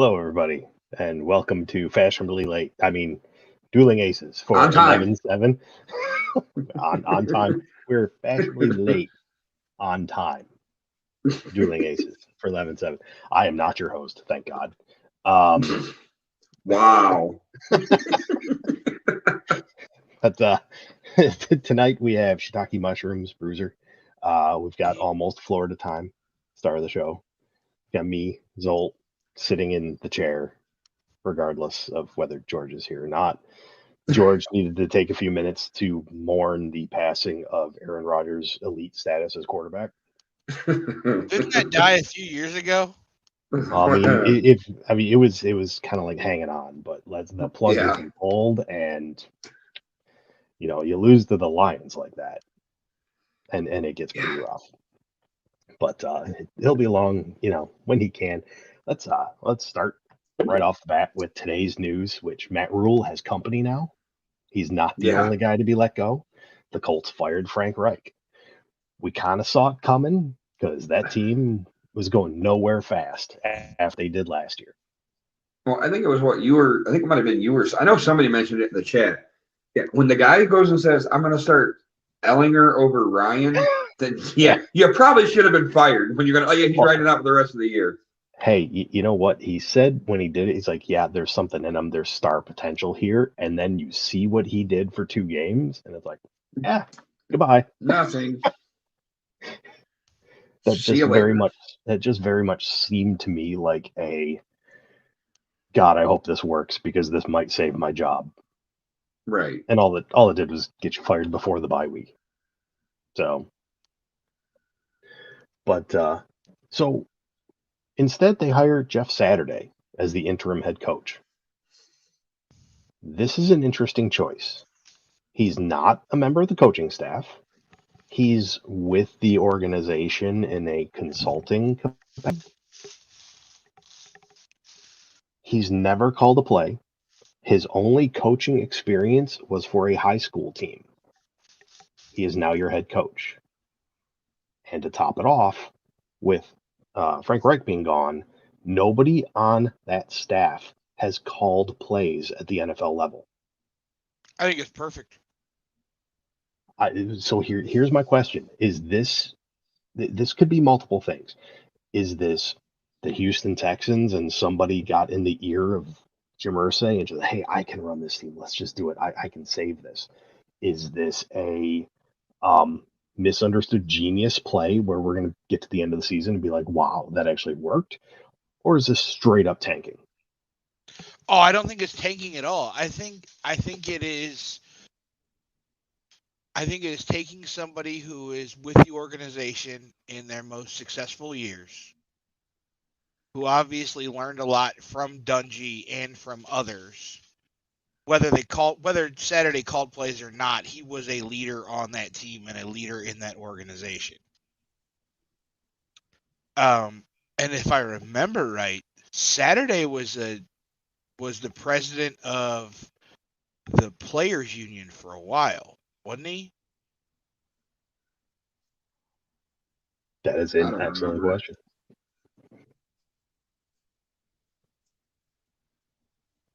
Hello, everybody, and welcome to Fashionably Late. Dueling Aces for On time. 11-7. on time. We're fashionably late on time. Dueling Aces for 11-7. I am not your host, thank God. Wow. But tonight we have shiitake mushrooms, Bruiser. We've got almost Florida time, star of the show. Got me, Zolt, sitting in the chair, regardless of whether George is here or not. George needed to take a few minutes to mourn the passing of Aaron Rodgers' elite status as quarterback. Didn't that die a few years ago? It was kind of like hanging on, but the plug Yeah. isn't pulled, and you lose to the Lions like that, and it gets pretty rough. But he'll be along, when he can. Let's start right off the bat with today's news, which Matt Rule has company now. He's not the Yeah. only guy to be let go. The Colts fired Frank Reich. We kind of saw it coming because that team was going nowhere fast after they did last year. Well, I think it was what you were. I think it might have been you were. I know somebody mentioned it in the chat. Yeah. When the guy goes and says, "I'm going to start Ellinger over Ryan," then you probably should have been fired. When you're going, he's riding out for the rest of the year. Hey, you know what he said when he did it? He's like, yeah, there's something in him. There's star potential here. And then you see what he did for 2 games, and it's like, yeah, goodbye. Nothing. That just very much seemed to me like a God, I hope this works because this might save my job. Right. And all it did was get you fired before the bye week. So instead they hired Jeff Saturday as the interim head coach. This is an interesting choice. He's not a member of the coaching staff. He's with the organization in a consulting capacity. He's never called a play. His only coaching experience was for a high school team. He is now your head coach. And to top it off, with Frank Reich being gone, nobody on that staff has called plays at the NFL level. I think it's perfect. So here's my question: Is this could be multiple things? Is this the Houston Texans and somebody got in the ear of Jim Irsay and just, hey, I can run this team. Let's just do it. I can save this. Is this a misunderstood genius play where we're going to get to the end of the season and be like, wow, that actually worked? Or is this straight up tanking? Oh, I don't think it's tanking at all. I think it is. I think it is taking somebody who is with the organization in their most successful years, who obviously learned a lot from Dungy and from others. Whether Saturday called plays or not, he was a leader on that team and a leader in that organization. And if I remember right, Saturday was the president of the players union for a while, wasn't he? That is an excellent question.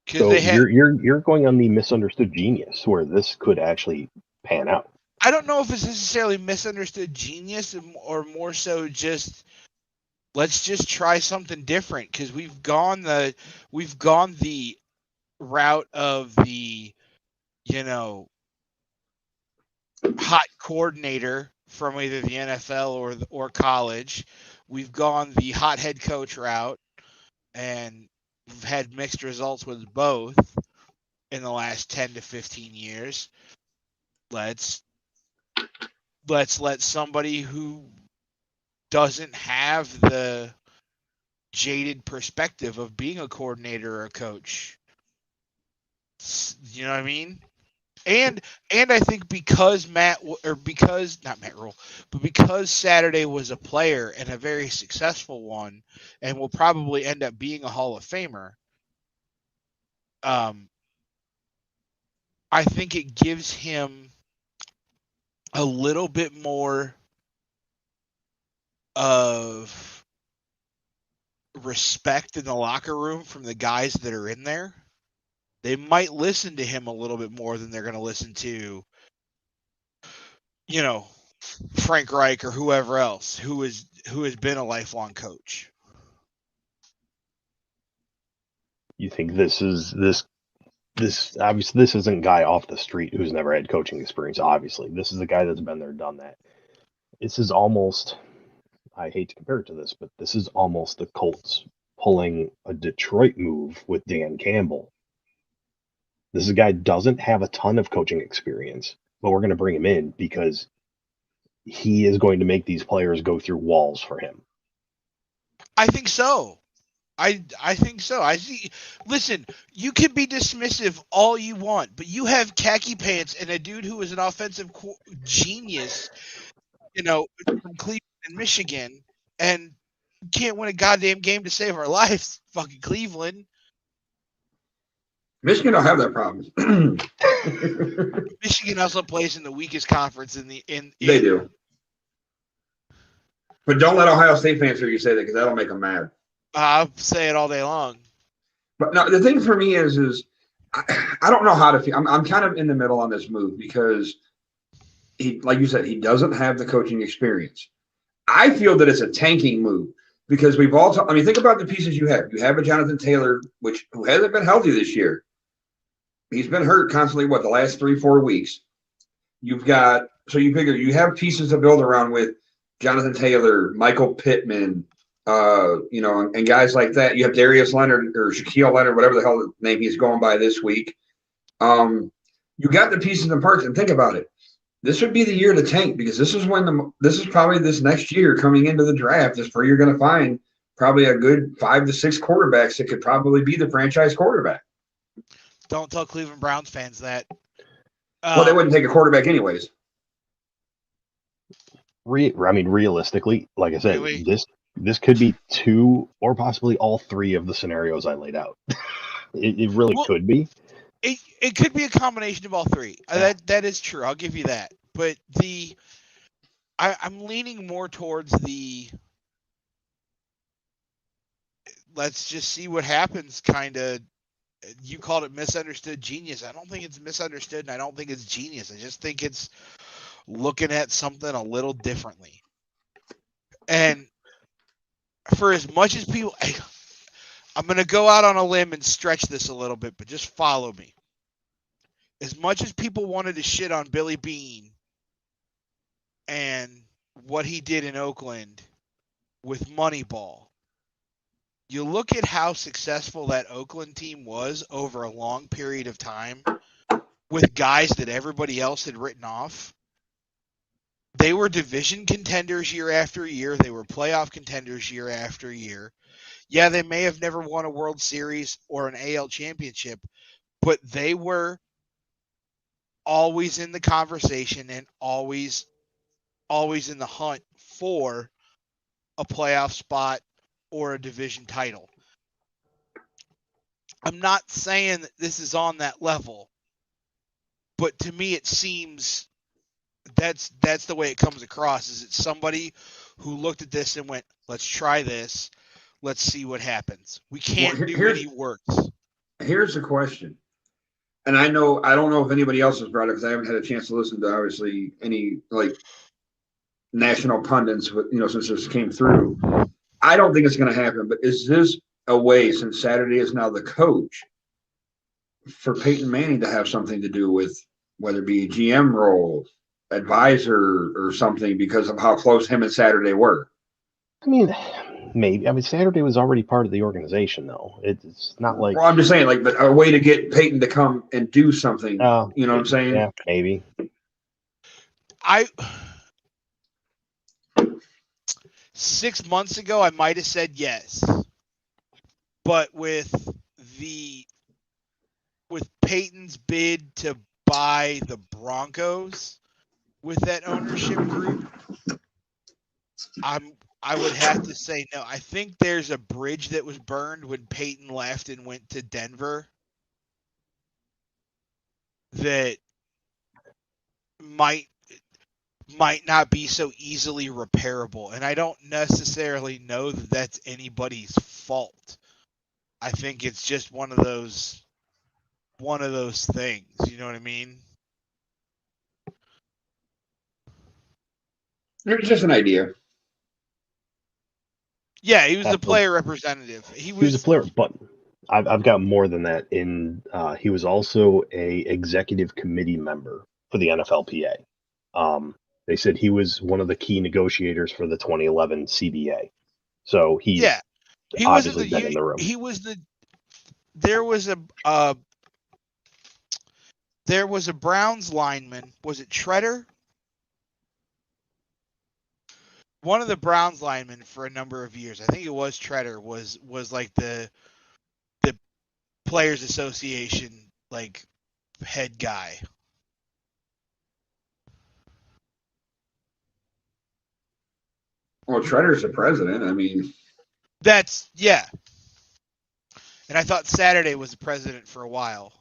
So you're going on the misunderstood genius where this could actually pan out. I don't know if it's necessarily misunderstood genius or more so just let's just try something different, because we've gone the route of the hot coordinator from either the NFL or college. We've gone the hot head coach route, and we've had mixed results with both in the last 10 to 15 years. Let's let somebody who doesn't have the jaded perspective of being a coordinator or a coach. You know what I mean? And I think because because Saturday was a player and a very successful one, and will probably end up being a Hall of Famer, I think it gives him a little bit more of respect in the locker room from the guys that are in there, they might listen to him a little bit more than they're going to listen to, Frank Reich or whoever else who has been a lifelong coach. You think this obviously this isn't a guy off the street who's never had coaching experience. Obviously, this is a guy that's been there, done that. This is almost, I hate to compare it to this, but this is almost the Colts pulling a Detroit move with Dan Campbell. This is a guy doesn't have a ton of coaching experience, but we're going to bring him in because he is going to make these players go through walls for him. I think so. I think so. I see. Listen, you can be dismissive all you want, but you have khaki pants and a dude who is an offensive genius, from Cleveland and Michigan, and can't win a goddamn game to save our lives. Fucking Cleveland. Michigan don't have that problem. Michigan also plays in the weakest conference They do. But don't let Ohio State fans hear you say that because that'll make them mad. I'll say it all day long. But no, the thing for me is I don't know how to feel. I'm kind of in the middle on this move because he, like you said, he doesn't have the coaching experience. I feel that it's a tanking move because we've all. Think about the pieces you have. You have a Jonathan Taylor, who hasn't been healthy this year. He's been hurt constantly. The last 3-4 weeks? You figure you have pieces to build around with Jonathan Taylor, Michael Pittman, and guys like that. You have Darius Leonard or Shaquille Leonard, whatever the hell name he's going by this week. You got the pieces and parts, and think about it. This would be the year to tank because this is probably this next year coming into the draft is where you're going to find probably a good 5 to 6 quarterbacks that could probably be the franchise quarterback. Don't tell Cleveland Browns fans that. Well, they wouldn't take a quarterback anyways. Realistically, like I said, this could be 2 or possibly all 3 of the scenarios I laid out. it really could be. It could be a combination of all 3. Yeah. That is true. I'll give you that. But I'm leaning more towards the let's just see what happens kind of. You called it misunderstood genius. I don't think it's misunderstood, and I don't think it's genius. I just think it's looking at something a little differently. And for as much as people, I'm going to go out on a limb and stretch this a little bit, but just follow me. As much as people wanted to shit on Billy Beane and what he did in Oakland with Moneyball, you look at how successful that Oakland team was over a long period of time with guys that everybody else had written off. They were division contenders year after year. They were playoff contenders year after year. Yeah, they may have never won a World Series or an AL championship, but they were always in the conversation and always in the hunt for a playoff spot or a division title. I'm not saying that this is on that level, but to me it seems that's the way it comes across. Is it somebody who looked at this and went, let's try this, let's see what happens. We can't do any works. Here's the question. And I don't know if anybody else has brought it because I haven't had a chance to listen to obviously any national pundits since this came through. I don't think it's going to happen, but is this a way, since Saturday is now the coach, for Peyton Manning to have something to do with whether it be a GM role, advisor, or something because of how close him and Saturday were? Maybe. Saturday was already part of the organization, though. It's not like. Well, I'm just saying, but a way to get Peyton to come and do something. You know what I'm saying? Yeah, maybe. 6 months ago, I might have said yes, but with Peyton's bid to buy the Broncos with that ownership group, I would have to say no. I think there's a bridge that was burned when Peyton left and went to Denver that might might not be so easily repairable. And I don't necessarily know that that's anybody's fault. I think it's just one of those things. You know what I mean? It's just an idea. Yeah, he was the That's player representative. He He was a was player, but I've got more than that. He was also a executive committee member for the NFLPA. They said he was one of the key negotiators for the 2011 CBA. So he's yeah. He wasn't obviously the been in the room. he was the there was a Browns lineman. Was it Treader? One of the Browns linemen for a number of years. I think it was Treader was like the Players Association like head guy. Well, Treader's the president. I mean, That's yeah. And I thought Saturday was the president for a while.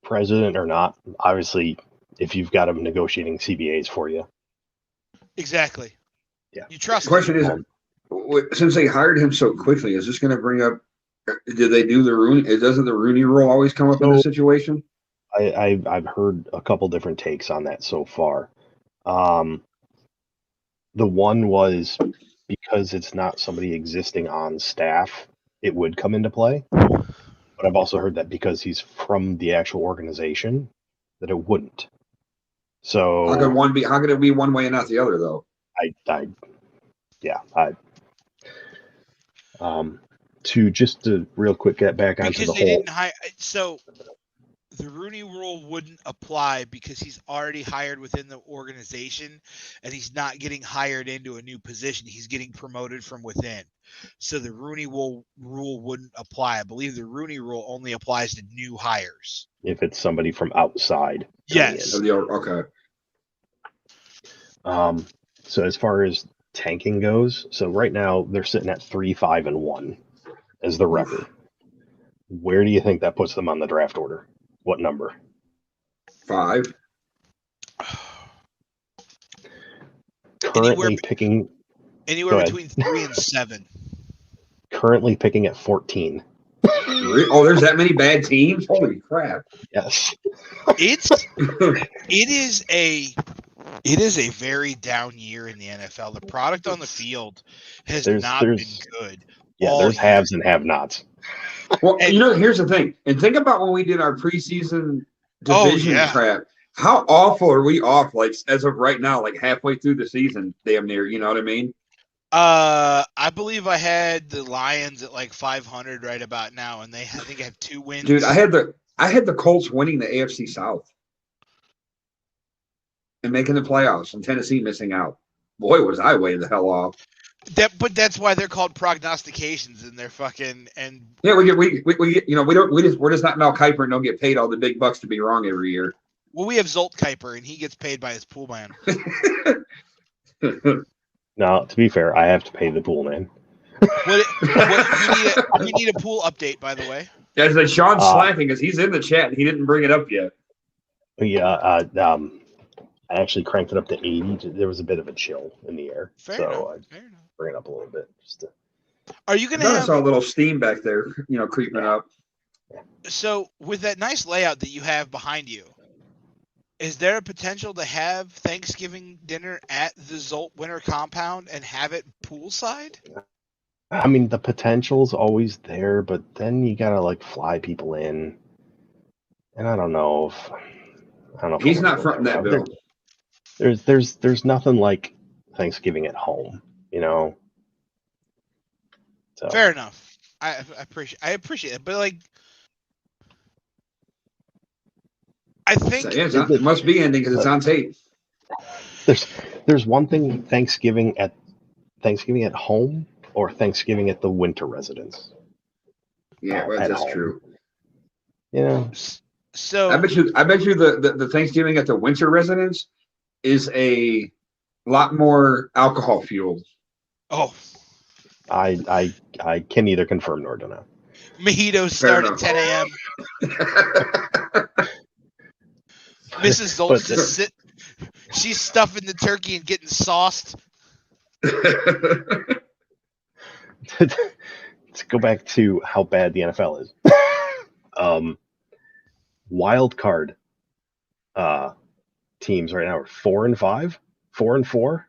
President or not, obviously, if you've got him negotiating CBAs for you, Exactly. Yeah. You trust the question him. is, since they hired him so quickly, is this going to bring up? Did they do the Rooney? Doesn't the Rooney rule always come up in this situation? I've heard a couple different takes on that so far. The one was because it's not somebody existing on staff, it would come into play. But I've also heard that because he's from the actual organization, that it wouldn't. So How could one be? How could it be one way and not the other, though? To real quick get back onto Because the they whole. didn't hire. So the Rooney rule wouldn't apply because he's already hired within the organization, and he's not getting hired into a new position. He's getting promoted from within. So the Rooney rule wouldn't apply. I believe the Rooney rule only applies to new hires. If it's somebody from outside. Yes. Okay. So as far as tanking goes, so right now they're sitting at 3-5-1 as the record. Where do you think that puts them on the draft order? What number? 5. Currently picking anywhere between 3 and 7. Currently picking at 14. Oh, there's that many bad teams? Holy crap! Yes. It is a very down year in the NFL. The product on the field has not been good. Yeah, there's haves and have-nots. Well, here's the thing. And think about when we did our preseason division crap. How awful are we off, like, as of right now, like halfway through the season, damn near, you know what I mean? I believe I had the Lions at like 500 right about now, and I think have 2 wins. Dude, I had the Colts winning the AFC South and making the playoffs, and Tennessee missing out. Boy, was I way the hell off. But that's why they're called prognostications, and they're fucking and yeah. We're just not Mel Kiper and don't get paid all the big bucks to be wrong every year. Well, we have Zolt Kiper, and he gets paid by his pool man. Now, to be fair, I have to pay the pool man. You need a pool update, by the way. Yeah, it's like Sean's slacking because he's in the chat and he didn't bring it up yet. Yeah, I actually cranked it up to 80. There was a bit of a chill in the air, fair so enough. Bring it up a little bit. Are you going to have? I saw a little steam back there, creeping up. So, with that nice layout that you have behind you, is there a potential to have Thanksgiving dinner at the Zolt Winter Compound and have it poolside? I mean, the potential's always there, but then you gotta like fly people in, and I don't know if he's not fronting that bill. There's nothing like Thanksgiving at home, So. Fair enough. I appreciate it, but like, I think it must be ending because it's on tape. There's one thing: Thanksgiving at home or Thanksgiving at the winter residence. Yeah, that's true. Yeah. So I bet you the Thanksgiving at the winter residence is a lot more alcohol fueled. Oh, I can neither confirm nor deny. Mojitos Fair start at enough. 10 a.m. Mrs. Zolt's But just sit. She's stuffing the turkey and getting sauced. let's go back to how bad the NFL is. Wild card teams right now are 4-5, 4-4.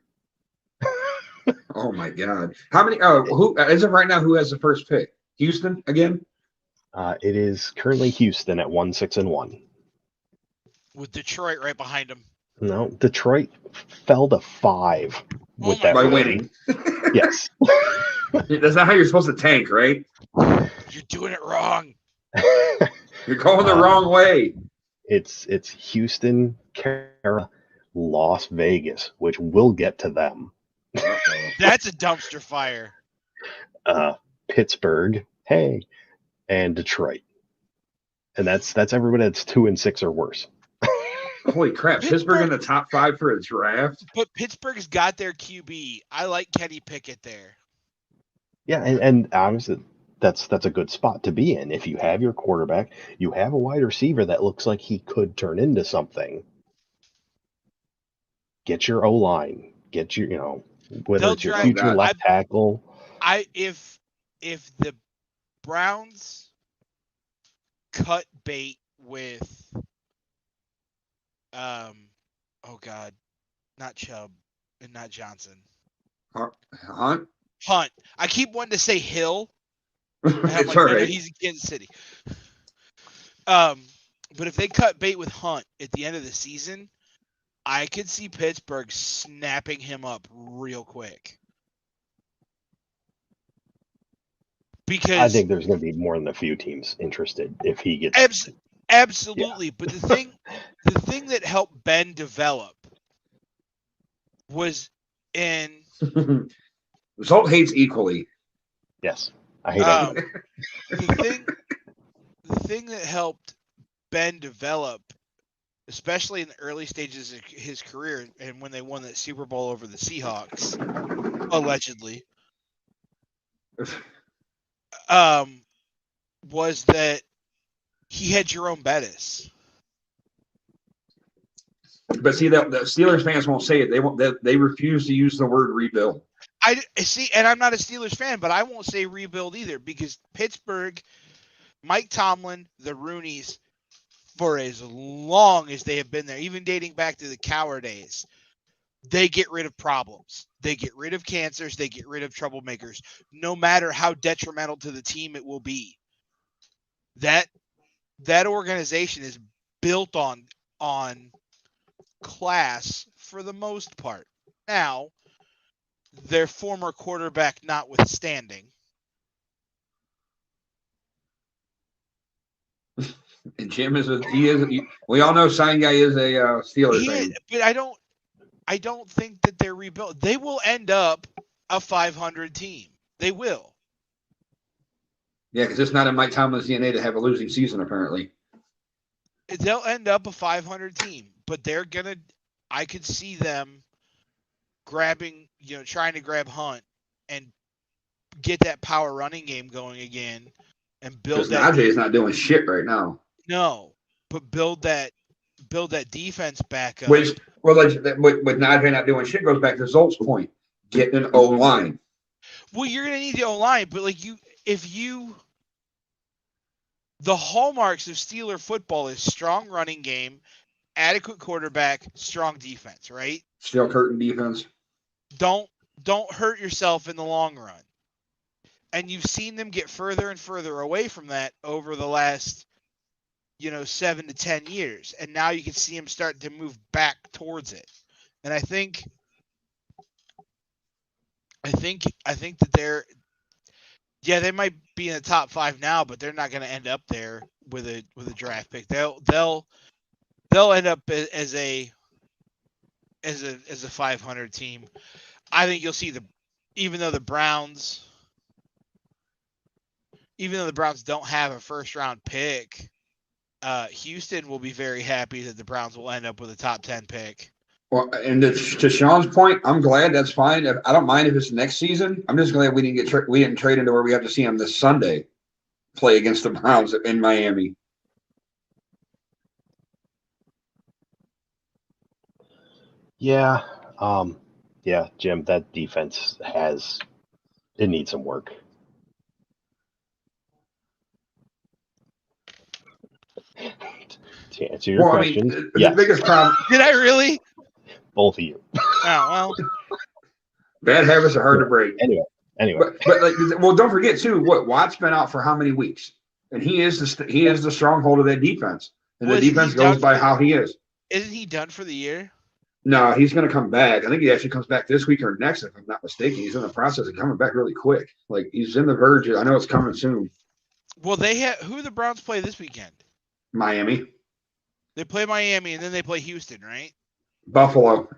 Oh my God! How many? Who as of right now? Who has the first pick? Houston again? It is currently Houston at 1-6-1. With Detroit right behind him. No, Detroit fell to 5 with my that By God. winning. Yes. That's not how you're supposed to tank, right? You're doing it wrong. You're going the wrong way. It's Houston, Carolina, Las Vegas, which we'll get to them. That's a dumpster fire. Pittsburgh, hey, and Detroit, and that's everybody that's 2-6 or worse. Holy crap! Pittsburgh in the top 5 for a draft. But Pittsburgh's got their QB. I like Kenny Pickett there. Yeah, and obviously that's a good spot to be in. If you have your quarterback, you have a wide receiver that looks like he could turn into something. Get your O-line. Get your, whether They'll it's your drive- future left tackle. If the Browns cut bait with oh God, not Chubb and not Johnson. Hunt. I keep wanting to say Hill. And I'm It's like, all no, right. he's in Kansas City. But if they cut bait with Hunt at the end of the season, I could see Pittsburgh snapping him up real quick. Because I think there's going to be more than a few teams interested if he gets. Absolutely, but the thing that helped Ben develop was in Zolt hates equally. Yes, I hate everything. the thing that helped Ben develop, especially in the early stages of his career, and when they won that Super Bowl over the Seahawks, allegedly, was that he had Jerome Bettis. But see, the Steelers fans won't say it. They won't. They refuse to use the word rebuild. I see, and I'm not a Steelers fan, but I won't say rebuild either because Pittsburgh, Mike Tomlin, the Rooneys, for as long as they have been there, even dating back to the Cowher days, they get rid of problems. They get rid of cancers. They get rid of troublemakers, no matter how detrimental to the team it will be. That organization is built on class for the most part. Now, their former quarterback notwithstanding. And Jim we all know Sign Guy is a Steelers fan. But I don't think that they're rebuilt. They will end up a 500 team. They will. Yeah, because it's not in Mike Tomlin's DNA to have a losing season, apparently. They'll end up a 500 team, but I could see them grabbing, trying to grab Hunt and get that power running game going again and build that. Najee is not doing shit right now. No, but build that defense back up. Which, with Najee not doing shit, goes back to Zolt's point. Getting an O-line. Well, you're going to need the O-line, but the hallmarks of Steeler football is strong running game, adequate quarterback, strong defense, right? Steel curtain defense. Don't hurt yourself in the long run. And you've seen them get further and further away from that over the last 7 to 10 years. And now you can see them start to move back towards it. And I think that they might be in the top 5 now, but they're not going to end up there with a draft pick. They'll end up as a 500 team. I think you'll see even though the Browns don't have a first round pick, Houston will be very happy that the Browns will end up with a top 10 pick. Well, and to Sean's point, I'm glad. That's fine. I don't mind if it's next season. I'm just glad we didn't trade into where we have to see him this Sunday. play against the Browns in Miami. Yeah. Yeah, Jim, that defense it needs some work. To answer your question, the yes, biggest problem, Did I really? both of you. Oh, well. bad habits are hard to break. Anyway, But don't forget too. Watt's been out for how many weeks, and he is the stronghold of that defense, and the defense goes by how he is. Isn't he done for the year? No, he's going to come back. I think he actually comes back this week or next, if I'm not mistaken. He's in the process of coming back really quick. Like he's in the verge. I know it's coming soon. Well, who the Browns play this weekend? Miami, They play Miami and then they play Houston, right? Buffalo.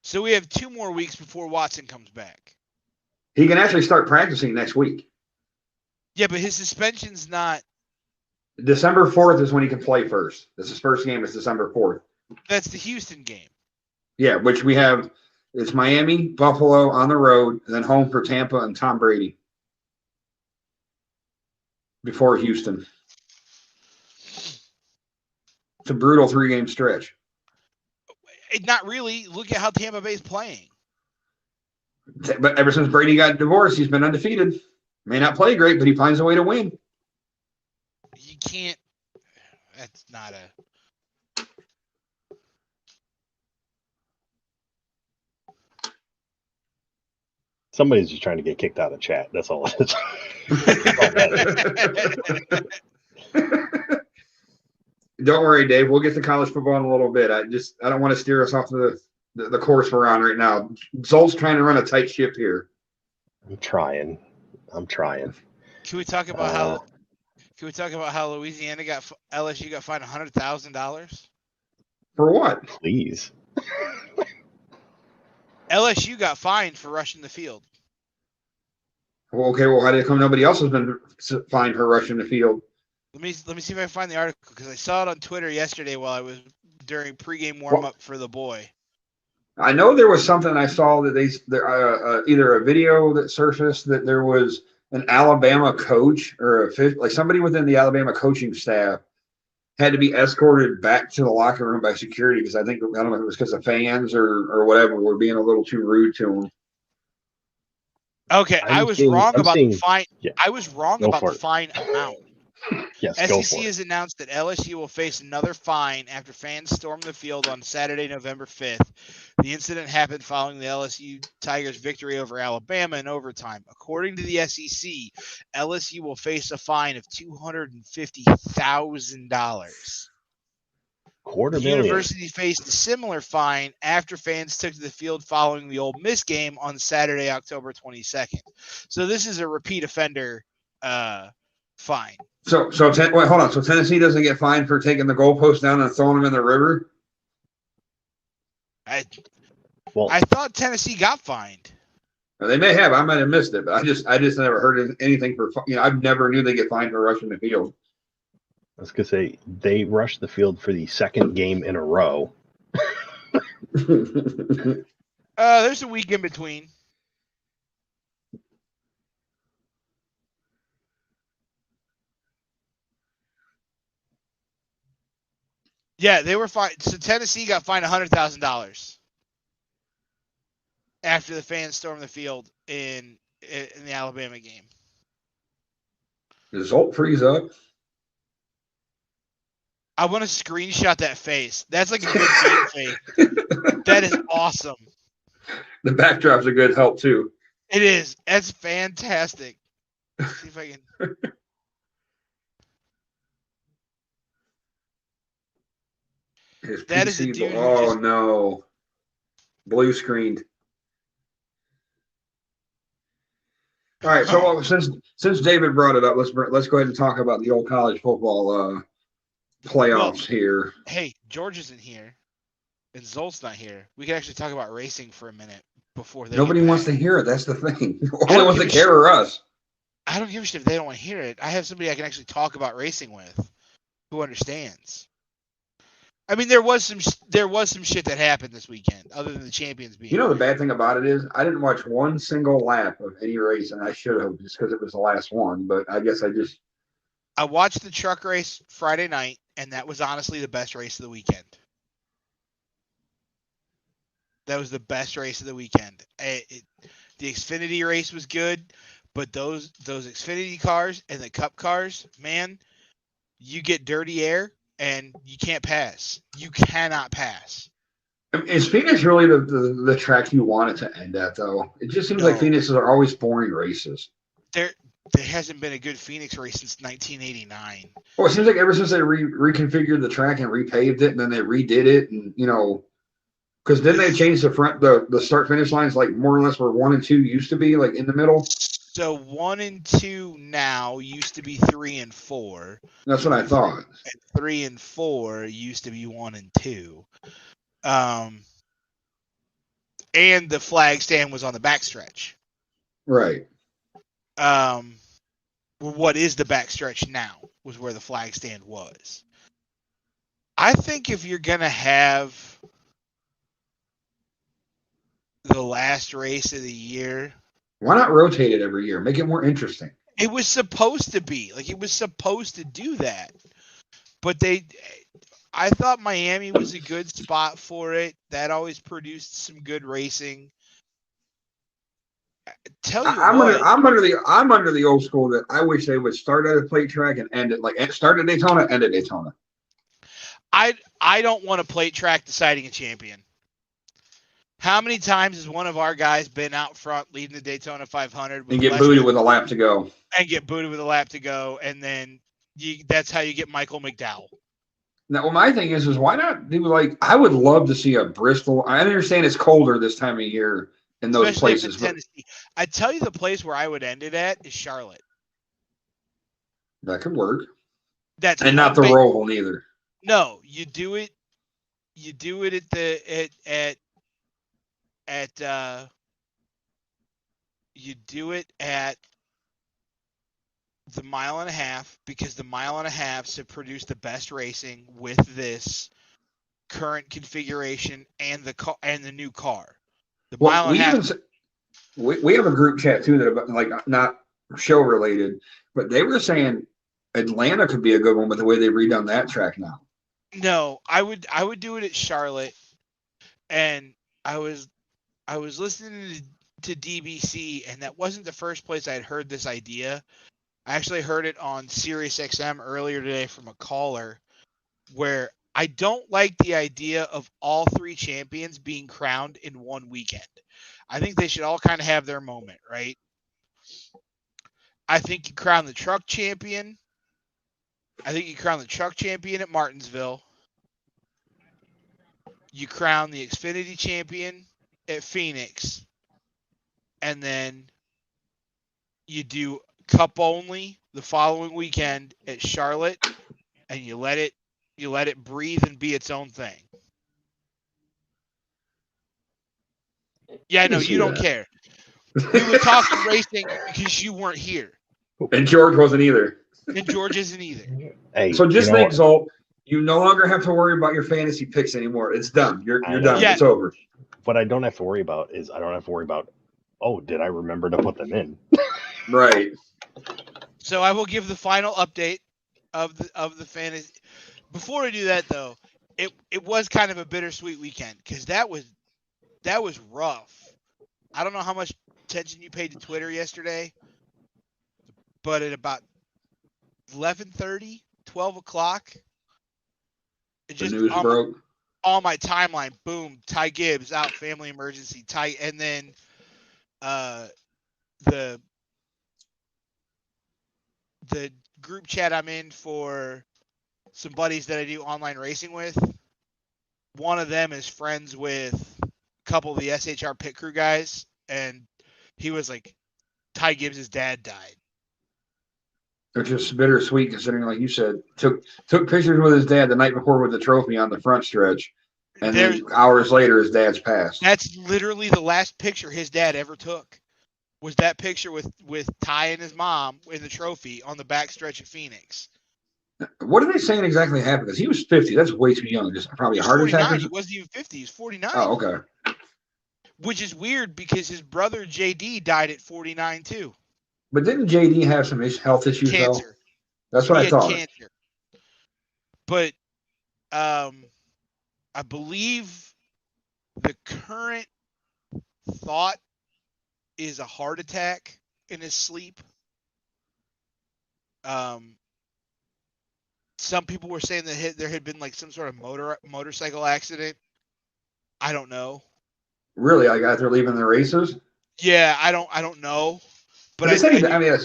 So we have 2 more weeks before Watson comes back. He can actually start practicing next week. Yeah, but his suspension's not. December 4th is when he can play first. This is his first game. It's December 4th. That's the Houston game. Yeah, which we have. It's Miami, Buffalo on the road, and then home for Tampa and Tom Brady before Houston. It's a brutal 3-game stretch. Not really. Look at how Tampa Bay's playing. But ever since Brady got divorced, he's been undefeated. May not play great, but he finds a way to win. You can't. That's not a. somebody's just trying to get kicked out of chat. That's all it is. Don't worry, Dave. We'll get to college football in a little bit. I don't want to steer us off the course we're on right now. Zolt's trying to run a tight ship here. I'm trying. Can we talk about how? Can we talk about how Louisiana LSU got fined $100,000? For what? Please. LSU got fined for rushing the field. Well, okay. Well, how did it come? Nobody else has been fined for rushing the field. Let me see if I can find the article because I saw it on Twitter yesterday while I was during pregame warm up for the boy. I know there was something I saw that either a video that surfaced that there was an Alabama coach or somebody within the Alabama coaching staff had to be escorted back to the locker room by security because I don't know if it was because of fans or whatever were being a little too rude to him. Okay, I was wrong about the fine. Yeah, I was wrong about the fine amount. Yes, SEC has announced that LSU will face another fine after fans stormed the field on Saturday, November 5th. The incident happened following the LSU Tigers' victory over Alabama in overtime. According to the SEC, LSU will face a fine of $250,000. The university faced a similar fine after fans took to the field following the Ole Miss game on Saturday, October 22nd. So this is a repeat offender fine. So wait, hold on. So Tennessee doesn't get fined for taking the goalpost down and throwing them in the river? I thought Tennessee got fined. They may have. I might have missed it, but I just never heard anything for. I never knew they get fined for rushing the field. I was gonna say they rushed the field for the second game in a row. There's a week in between. Yeah, they were fined. So Tennessee got fined $100,000 after the fans stormed the field in the Alabama game. Does Zolt freeze up? I want to screenshot that face. That's like a good game face. That is awesome. The backdrop's a good help too. It is. That's fantastic. Let's see if I can. That is a dude. Oh no! Blue screened. All right. So since David brought it up, let's go ahead and talk about the old college football playoffs here. Hey, George isn't here, and Zolt's not here. We can actually talk about racing for a minute before they. Nobody wants to hear it. That's the thing. Only ones that care are us. I don't give a shit if they don't want to hear it. I have somebody I can actually talk about racing with, who understands. I mean, there was some shit that happened this weekend, other than the champions being. You know, the bad thing about it is I didn't watch one single lap of any race, and I should have just because it was the last one. But I guess I watched the truck race Friday night, and that was honestly the best race of the weekend. That was the best race of the weekend. The Xfinity race was good, but those Xfinity cars and the Cup cars, man, you get dirty air and you can't pass. You cannot pass. Is Phoenix really the track you want it to end at, though? It just seems like No. Phoenixes are always boring races. There hasn't been a good Phoenix race since 1989. Well, it seems like ever since they reconfigured the track and repaved it, and then they redid it, and because then they changed the start finish lines like more or less where 1 and 2 used to be, like in the middle. So 1 and 2 now used to be 3 and 4. That's what I thought. And 3 and 4 used to be 1 and 2. And the flag stand was on the backstretch. Right. What is the backstretch now was where the flag stand was. I think if you're going to have the last race of the year, why not rotate it every year? Make it more interesting. It was supposed to be. Like, it was supposed to do that. But I thought Miami was a good spot for it. That always produced some good racing. I'm under the old school that I wish they would start at a plate track and end it, like start at Daytona, end at Daytona. I don't want a plate track deciding a champion. How many times has one of our guys been out front leading the Daytona 500 and get booted with a lap to go? And then that's how you get Michael McDowell. Now, well, my thing is why not do like I would love to see a Bristol. I understand it's colder this time of year in those Especially places. But I tell you, the place where I would end it at is Charlotte. That could work. That's and not the Roval either. No, you do it. You do it at the you do it at the 1.5 miles because the 1.5 miles have produced the best racing with this current configuration and the new car. The well, we have a group chat too that like not show related, but they were saying Atlanta could be a good one with the way they've redone that track now. No, I would do it at Charlotte, and I was listening to DBC, and that wasn't the first place I'd heard this idea. I actually heard it on Sirius XM earlier today from a caller, where I don't like the idea of all 3 champions being crowned in one weekend. I think they should all kind of have their moment, right? I think you crown the truck champion. I think you crown the truck champion at Martinsville. You crown the Xfinity champion at Phoenix. And then you do Cup only the following weekend at Charlotte, and you let it breathe and be its own thing. Yeah, no, you don't care. We were talking racing because you weren't here. And George wasn't either. And George isn't either. Hey, so just think, Zolt, you no longer have to worry about your fantasy picks anymore. It's done. You're done. Yeah. It's over. What I don't have to worry about is oh, did I remember to put them in? Right. So I will give the final update of the fantasy. Before I do that, though, it was kind of a bittersweet weekend because that was rough. I don't know how much attention you paid to Twitter yesterday, but at about 11:30, 12 o'clock, it just the news broke. On my timeline, boom, Ty Gibbs out, family emergency, and then the group chat I'm in for some buddies that I do online racing with, one of them is friends with a couple of the SHR pit crew guys, and he was like, Ty Gibbs' dad died. Which is bittersweet considering, like you said, took pictures with his dad the night before with the trophy on the front stretch, and then hours later his dad's passed. That's literally the last picture his dad ever took. Was that picture with Ty and his mom in the trophy on the back stretch of Phoenix. What are they saying exactly happened? Because he was 50. That's way too young. Just probably a He's heart attack 49. or He something. wasn't even 50. He's 49. Oh, okay. Which is weird because his brother JD died at 49 too. But didn't JD have some health issues though? Cancer. That's what He I had thought. cancer. But I believe the current thought is a heart attack in his sleep. Some people were saying that there had been like some sort of motorcycle accident. I don't know. Really, I got they're leaving the races. Yeah, I don't know. But They said he. do, I mean,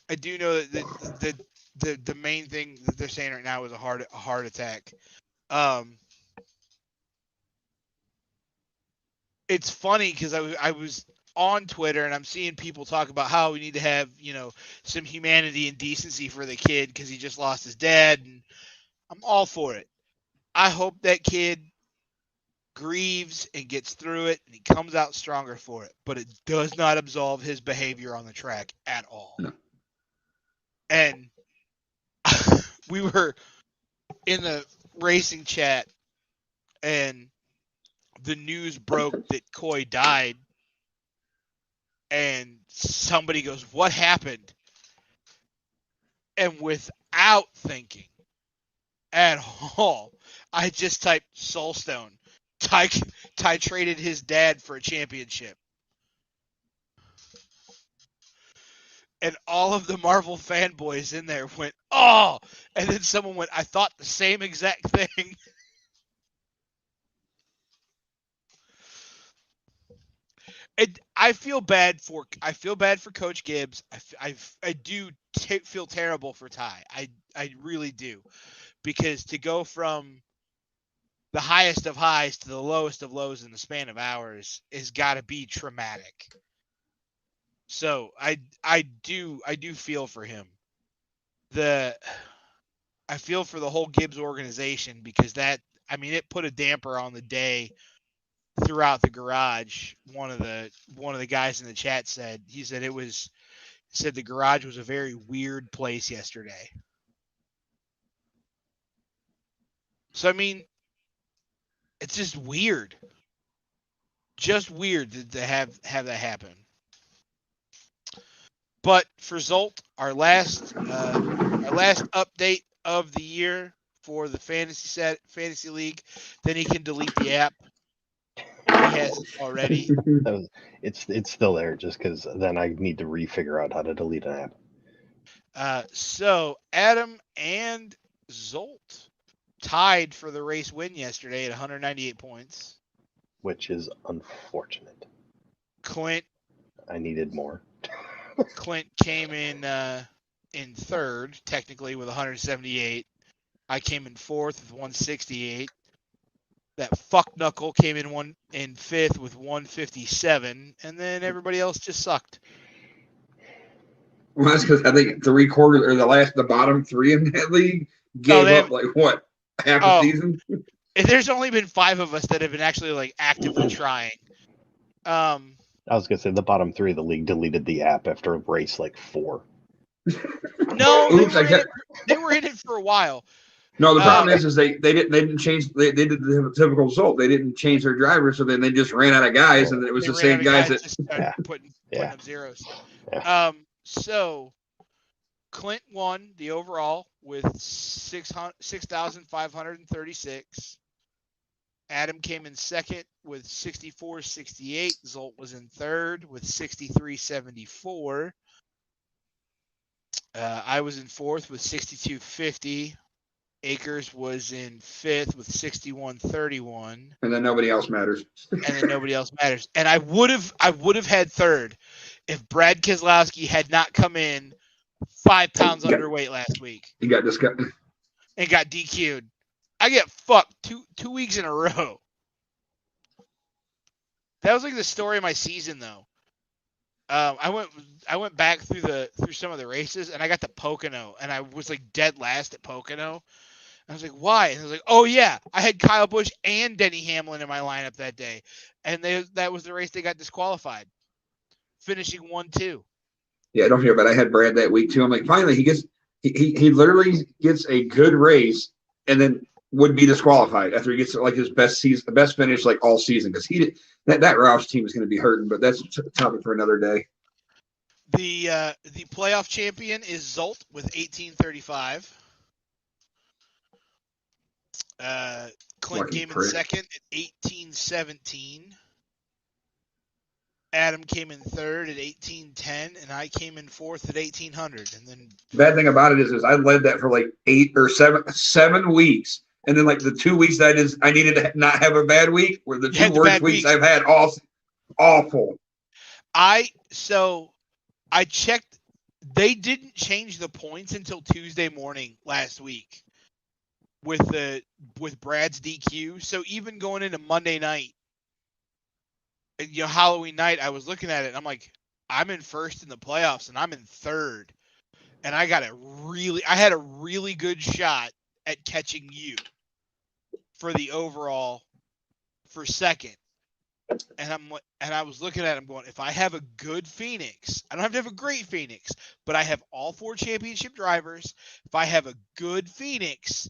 I do know that the main thing that they're saying right now is a heart attack. It's funny because I was on Twitter and I'm seeing people talk about how we need to have some humanity and decency for the kid because he just lost his dad, and I'm all for it. I hope that kid grieves and gets through it and he comes out stronger for it, but it does not absolve his behavior on the track at all. No. And we were in the racing chat and the news broke that Coy died, and somebody goes, "What happened?" And without thinking at all, I just typed Soulstone. Traded his dad for a championship. And all of the Marvel fanboys in there went, "Oh!" And then someone went, "I thought the same exact thing." I feel bad for Coach Gibbs. I do feel terrible for Ty. I really do, because to go from the highest of highs to the lowest of lows in the span of hours has got to be traumatic. So I do feel for him. I feel for the whole Gibbs organization because it put a damper on the day throughout the garage. One of the guys in the chat said the garage was a very weird place yesterday. So it's just weird. Just weird to have that happen. But for Zolt, our last update of the year for the fantasy league, then he can delete the app. He hasn't already. It's still there just because then I need to figure out how to delete an app. So Adam and Zolt tied for the race win yesterday at 198 points, which is unfortunate. Clint, I needed more. Clint came in third, technically, with 178. I came in fourth with 168. That fuck knuckle came in fifth with 157, and then everybody else just sucked. Well, that's because I think the bottom three in that league gave up like what, half a season? There's only been 5 of us that have been actually like actively trying. I was gonna say the bottom 3 of the league deleted the app after race like 4. No, they were in it for a while. No, the problem is they didn't change. They did the typical result. They didn't change their driver, so then they just ran out of guys, and it was the same guys that just started putting up zeros. Yeah. So Clint won the overall with 6,536. Adam came in second with 6,468. Zolt was in third with 6,374. I was in fourth with 6,250. Akers was in fifth with 6,131. And then nobody else matters. And I would have had third if Brad Keselowski had not come in 5 pounds underweight last week. He got disgusted and got DQ'd. I get fucked 2 weeks in a row. That was like the story of my season, though. I went back through some of the races, and I got to Pocono, and I was like dead last at Pocono. I was like, why? And I was like, oh yeah, I had Kyle Busch and Denny Hamlin in my lineup that day, and that was the race they got disqualified, finishing 1-2. Yeah, I don't hear, but I had Brad that week too. I'm like, finally he gets He literally gets a good race and then would be disqualified after he gets like his best season, best finish like all season because he did that Roush team is going to be hurting, but that's a topic for another day. The playoff champion is Zolt with 1835. Clint Lucky came in prick. second at 1817. Adam came in third at 1810, and I came in fourth at 1800. And then Bad thing about it is I led that for like 7 weeks, and then like the 2 weeks that I needed to not have a bad week were the two worst weeks I've had. Awful. I checked. They didn't change the points until Tuesday morning last week with Brad's DQ. So even going into Monday night, Halloween night, I was looking at it and I'm like, I'm in first in the playoffs and I'm in third. And I had a really good shot at catching you for the overall for second. And I was looking at him going, if I have a good Phoenix, I don't have to have a great Phoenix, but I have all 4 championship drivers. If I have a good Phoenix,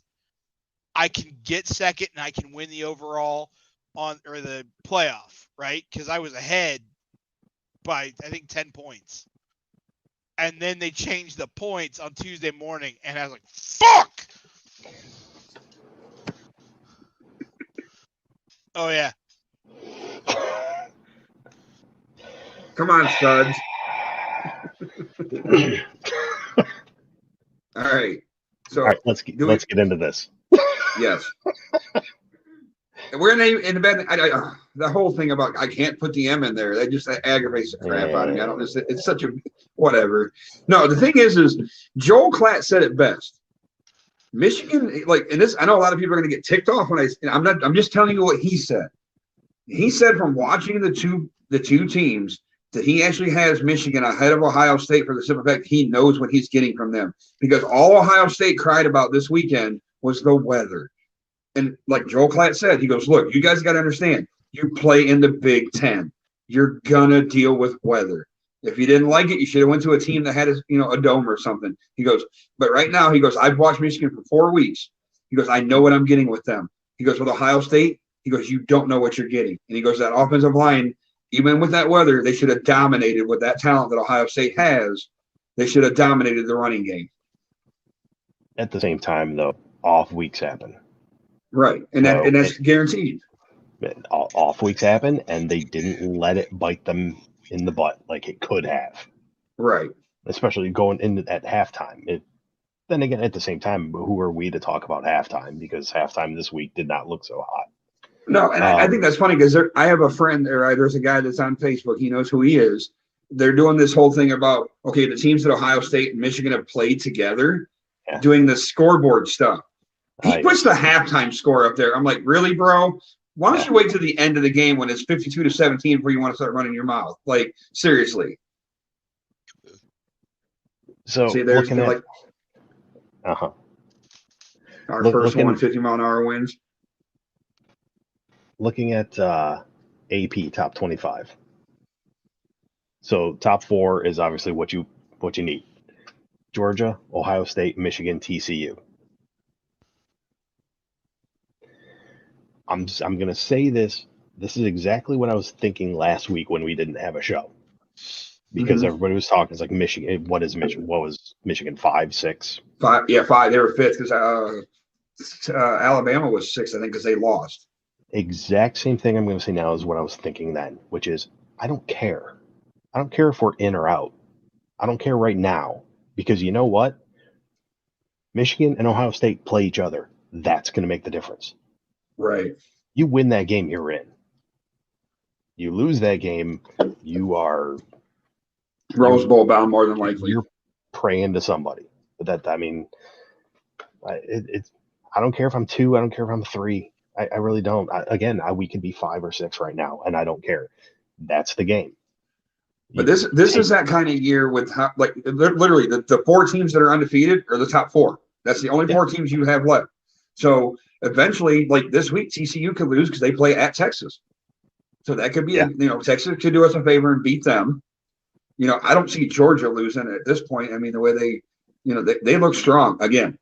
I can get second and I can win the overall or the playoff, right? Because I was ahead by, I think, 10 points. And then they changed the points on Tuesday morning, and I was like, fuck! Oh, yeah. Come on, studs. All right. So all right, let's get into this. Yes. We're in the bed. The whole thing about I can't put the M in there. That aggravates the crap out of me. I don't just. It's such a whatever. No, the thing is Joel Klatt said it best. Michigan, like, and this, I know a lot of people are going to get ticked off when I'm just telling you what he said. He said from watching the two teams that he actually has Michigan ahead of Ohio State for the simple fact he knows what he's getting from them because all Ohio State cried about this weekend was the weather. And like Joel Klatt said, he goes, look, you guys got to understand, you play in the Big Ten. You're going to deal with weather. If you didn't like it, you should have went to a team that had a dome or something. He goes, but right now, he goes, I've watched Michigan for 4 weeks. He goes, I know what I'm getting with them. He goes, with Ohio State, he goes, you don't know what you're getting. And he goes, that offensive line, even with that weather, they should have dominated with that talent that Ohio State has. They should have dominated the running game. At the same time, though, off weeks happen. Right, and that's guaranteed. Off weeks happen, and they didn't let it bite them in the butt like it could have. Right. Especially going in at halftime. Then again, at the same time, who are we to talk about halftime? Because halftime this week did not look so hot. No, and I think that's funny because I have a friend there. There's a guy that's on Facebook. He knows who he is. They're doing this whole thing about, okay, the teams that Ohio State and Michigan have played together, doing the scoreboard stuff. He puts the halftime score up there. I'm like, really, bro? Why don't you wait to the end of the game when it's 52-17 before you want to start running your mouth? Like, seriously. So, see, there's like, our first 150-mile-an-hour wins. Looking at AP top 25. So, top 4 is obviously what you need. Georgia, Ohio State, Michigan, TCU. I'm going to say this. This is exactly what I was thinking last week when we didn't have a show. Because everybody was talking. It's like Michigan. What is Michigan? What was Michigan? 5, 6? 5. Yeah, 5. They were 5th because Alabama was 6th, I think, because they lost. Exact same thing I'm going to say now is what I was thinking then, which is I don't care. I don't care if we're in or out. I don't care right now. Because you know what? Michigan and Ohio State play each other. That's going to make the difference. Right. You win that game, you're in. You lose that game, you are Rose Bowl bound more than likely. You're praying to somebody. But I don't care if I'm 2. I don't care if I'm 3. I really don't. We could be 5 or 6 right now, and I don't care. That's the game. But this is that kind of year with literally the 4 teams that are undefeated are the top 4. That's the only 4 teams you have left. So eventually, like this week, TCU could lose because they play at Texas. So that could be, Texas could do us a favor and beat them. I don't see Georgia losing at this point. I mean, the way They look strong again.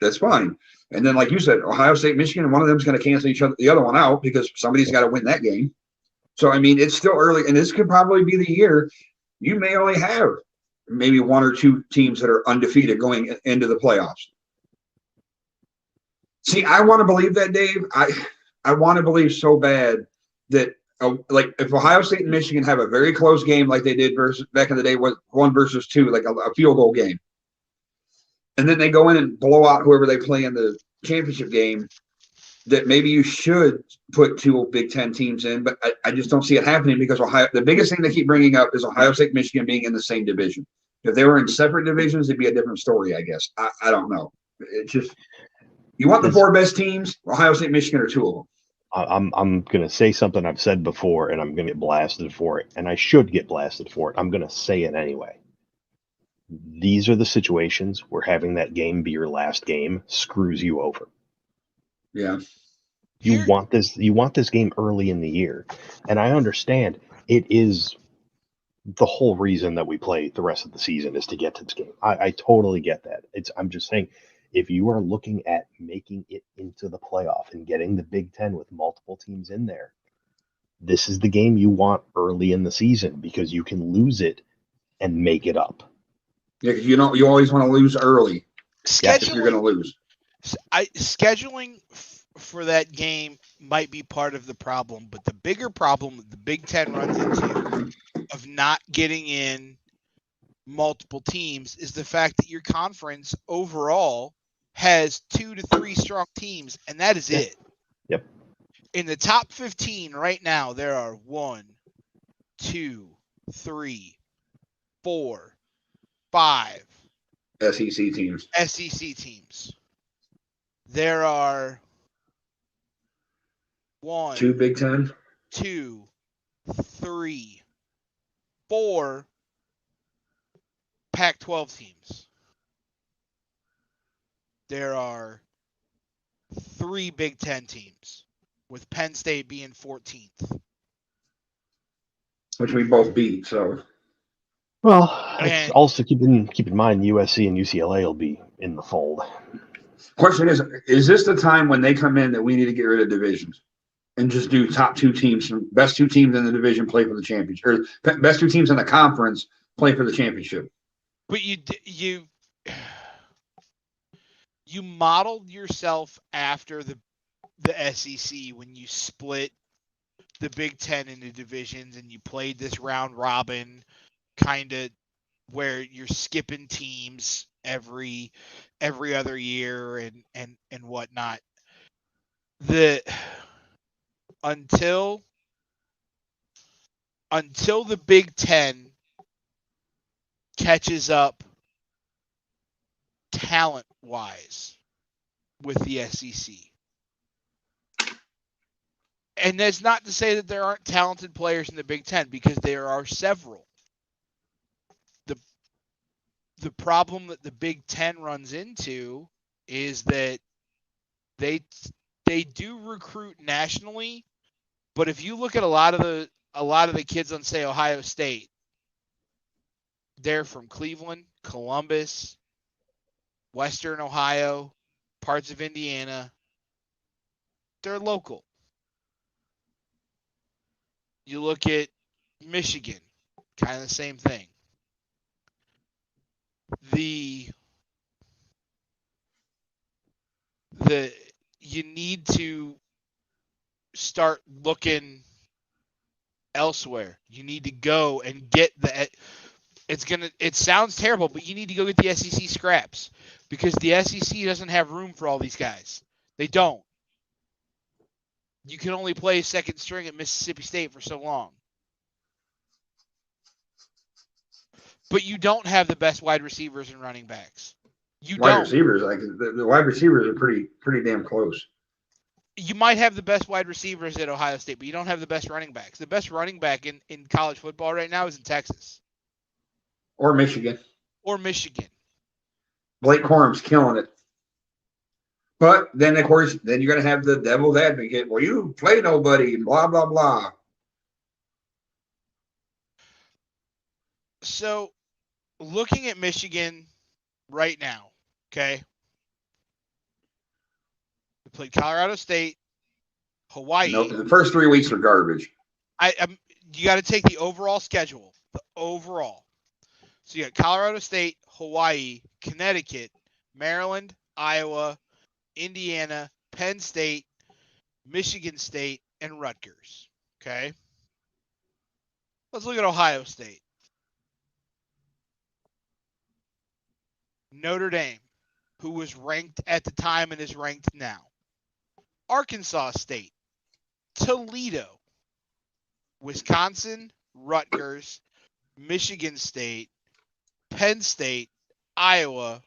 That's fine. And then, like you said, Ohio State, Michigan, and one of them is going to cancel the other one out because somebody's got to win that game. So, I mean, it's still early, and this could probably be the year you may only have maybe one or two teams that are undefeated going into the playoffs. See, I want to believe that, Dave. I want to believe so bad that like if Ohio State and Michigan have a very close game like they did versus back in the day, was 1-2, like a field goal game, and then they go in and blow out whoever they play in the championship game, that maybe you should put two Big Ten teams in, but I just don't see it happening because the biggest thing they keep bringing up is Ohio State, Michigan being in the same division. If they were in separate divisions, it'd be a different story, I guess. I don't know. It's just, you want the four best teams, Ohio State, Michigan are two of them. I'm going to say something I've said before, and I'm going to get blasted for it, and I should get blasted for it. I'm going to say it anyway. These are the situations where having that game be your last game screws you over. Yeah. You want this game early in the year. And I understand it is the whole reason that we play the rest of the season is to get to this game. I totally get that. I'm just saying, if you are looking at making it into the playoff and getting the Big Ten with multiple teams in there, this is the game you want early in the season because you can lose it and make it up. Yeah, you always want to lose early if you're going to lose. Scheduling for that game might be part of the problem, but the bigger problem the Big Ten runs into of not getting in multiple teams is the fact that your conference overall has 2 to 3 strong teams, and that is it. Yep. In the top 15 right now, there are 1, 2, 3, 4, 5 SEC teams. There are 1, 2 Big Ten, 2, 3, 4 Pac-12 teams. There are 3 Big Ten teams, with Penn State being 14th. Which we both beat, so. Well, also keep in mind USC and UCLA will be in the fold. Question is this the time when they come in that we need to get rid of divisions and just do top 2 teams, best 2 teams in the division play for the championship, or best 2 teams in the conference play for the championship? But you modeled yourself after the SEC when you split the Big Ten into divisions and you played this round robin kind of where you're skipping teams every other year and whatnot. Until the Big Ten catches up talent-wise with the SEC. And that's not to say that there aren't talented players in the Big Ten, because there are several. The problem that the Big Ten runs into is that they do recruit nationally, but if you look at a lot of the kids on, say, Ohio State, they're from Cleveland, Columbus, Western Ohio, parts of Indiana. They're local. You look at Michigan, kind of the same thing. You need to start looking elsewhere. You need to go and get it sounds terrible, but you need to go get the SEC scraps, because the SEC doesn't have room for all these guys. They don't. You can only play second string at Mississippi State for so long. But you don't have the best wide receivers and running backs. Wide receivers, like the wide receivers are pretty damn close. You might have the best wide receivers at Ohio State, but you don't have the best running backs. The best running back in college football right now is in Texas. Or Michigan. Blake Corum's killing it. But then, of course, you're going to have the devil's advocate. Well, you play nobody, blah, blah, blah. So, looking at Michigan right now. Okay. We played Colorado State, Hawaii. No, the first 3 weeks are garbage. You got to take the overall schedule. The overall. So you got Colorado State, Hawaii, Connecticut, Maryland, Iowa, Indiana, Penn State, Michigan State, and Rutgers. Okay. Let's look at Ohio State. Notre Dame, who was ranked at the time and is ranked now. Arkansas State, Toledo, Wisconsin, Rutgers, Michigan State, Penn State, Iowa,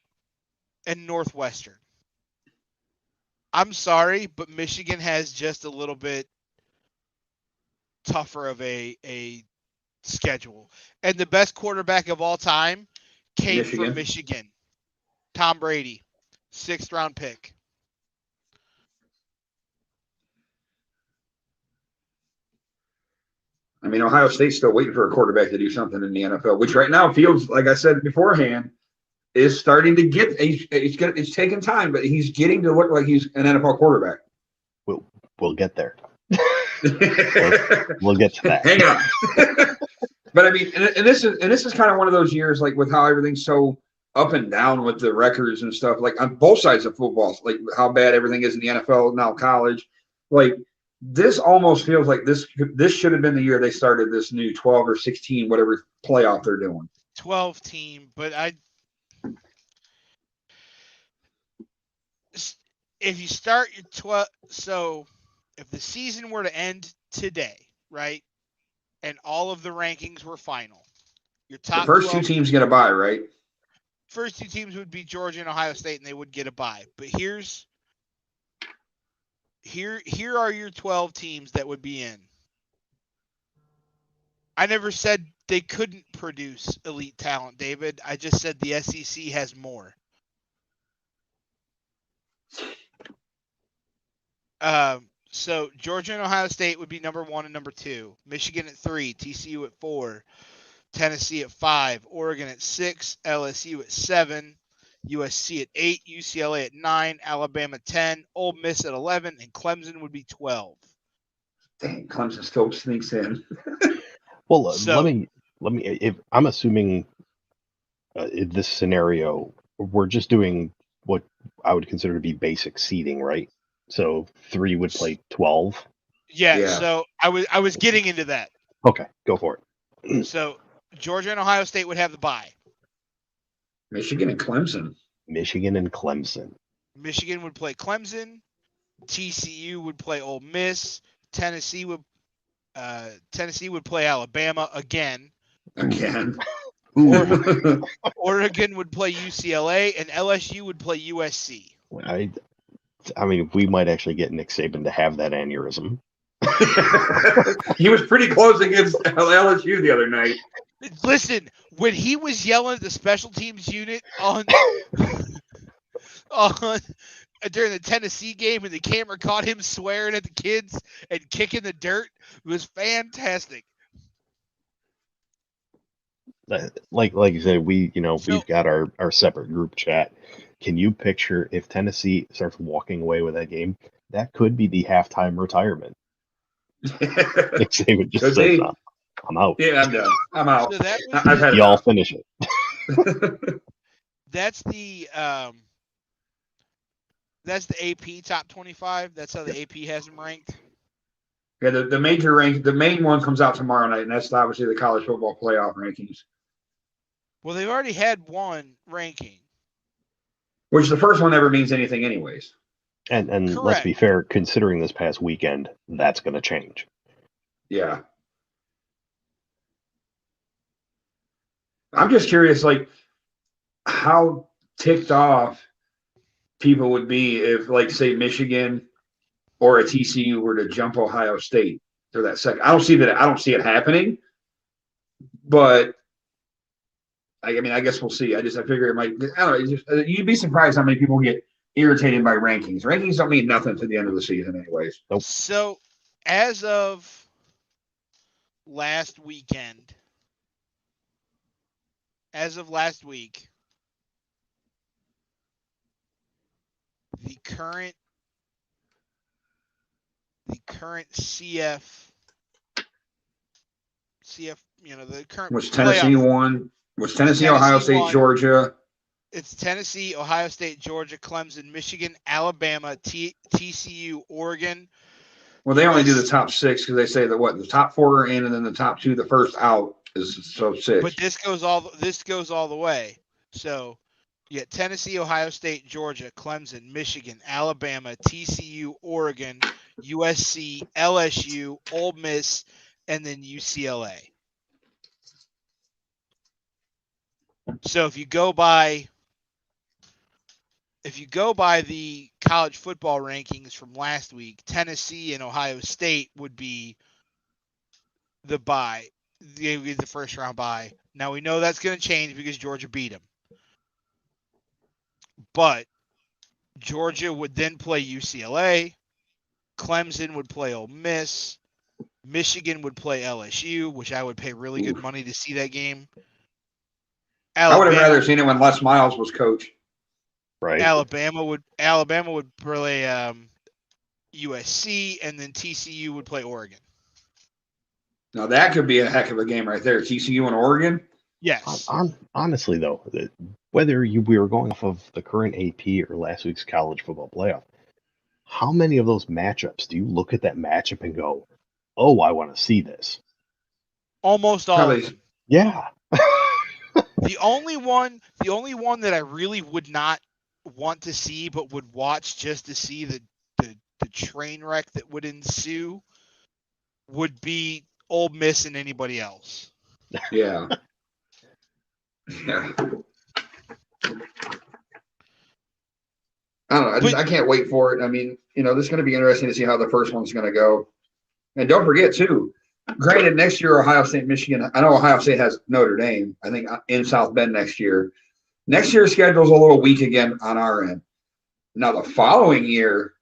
and Northwestern. I'm sorry, but Michigan has just a little bit tougher of a schedule. And the best quarterback of all time came from Michigan. Tom Brady, 6th round pick. I mean, Ohio State's still waiting for a quarterback to do something in the NFL, which right now feels, like I said beforehand, is starting to get. It's taking time, but he's getting to look like he's an NFL quarterback. We'll get there. we'll get to that. Hang on. But I mean, and this is kind of one of those years, like with how everything's so up and down with the records and stuff, like on both sides of football, like how bad everything is in the NFL, now college. Like this almost feels like this should have been the year they started this new 12 or 16, whatever playoff they're doing. 12 team, but if you start your 12, so if the season were to end today, right, and all of the rankings were final, your top the first 2 teams get a bye, right? First 2 teams would be Georgia and Ohio State, and they would get a bye. But here are your 12 teams that would be in. I never said they couldn't produce elite talent, David. I just said the SEC has more. So Georgia and Ohio State would be number 1 and number 2. Michigan at 3, TCU at 4, Tennessee at 5, Oregon at 6, LSU at 7, USC at 8, UCLA at 9, Alabama at 10, Ole Miss at 11, and Clemson would be 12. Dang, Clemson still sneaks in. Well, let me. If I'm assuming in this scenario, we're just doing what I would consider to be basic seeding, right? So 3 would play 12. Yeah. So I was getting into that. Okay, go for it. So Georgia and Ohio State would have the bye. Michigan and Clemson. Michigan would play Clemson. TCU would play Ole Miss. Tennessee would play Alabama again. Oregon would play UCLA, and LSU would play USC. I mean, we might actually get Nick Saban to have that aneurysm. He was pretty close against LSU the other night. Listen, when he was yelling at the special teams unit on during the Tennessee game, and the camera caught him swearing at the kids and kicking the dirt, it was fantastic. Like you said, we've got our separate group chat. Can you picture if Tennessee starts walking away with that game? That could be the halftime retirement. Nick Saban just says, "I'm out." Yeah, I'm done. I'm out. So y'all finish it. That's the AP top 25. That's how the AP has them ranked. Yeah, the major rank, the main one comes out tomorrow night, and that's obviously the college football playoff rankings. Well, they've already had one ranking. Which the first one never means anything anyways. And let's be fair, considering this past weekend, that's going to change. Yeah. I'm just curious, like, how ticked off people would be if, like, say, Michigan or a TCU were to jump Ohio State for that second. I don't see it happening, but I mean, I guess we'll see. I figure it might. I don't know. You'd be surprised how many people get irritated by rankings. Rankings don't mean nothing to the end of the season, anyways. Nope. So, as of last weekend, as of last week, current CF, the current Was Tennessee playoff. won? Was Tennessee, Tennessee Ohio State, won. Georgia? It's Tennessee, Ohio State, Georgia, Clemson, Michigan, Alabama, TCU, Oregon. Well, they only do the top 6 because they say that the top 4 are in, and then the top 2, the first out is so 6. But this goes all the way. So you get Tennessee, Ohio State, Georgia, Clemson, Michigan, Alabama, TCU, Oregon, USC, LSU, Ole Miss, and then UCLA. So if you go by the college football rankings from last week, Tennessee and Ohio State would be the bye. They would be the first round bye. Now we know that's going to change because Georgia beat them. But Georgia would then play UCLA. Clemson would play Ole Miss. Michigan would play LSU, which I would pay really good money to see that game. I would have rather seen it when Les Miles was coach. Right. Alabama would play USC, and then TCU would play Oregon. Now that could be a heck of a game right there. TCU and Oregon. Yes. Honestly, though, whether we were going off of the current AP or last week's college football playoff, how many of those matchups do you look at that matchup and go, "Oh, I want to see this"? Almost all of them. Yeah. The only one that I really would not want to see, but would watch just to see the train wreck that would ensue, would be Ole Miss and anybody else. Yeah. Yeah. I don't know. I can't wait for it. I mean, this is going to be interesting to see how the first one's going to go. And don't forget, too, granted, next year, Ohio State, Michigan, I know Ohio State has Notre Dame, I think, in South Bend next year. Next year's schedule is a little weak again on our end. Now, the following year,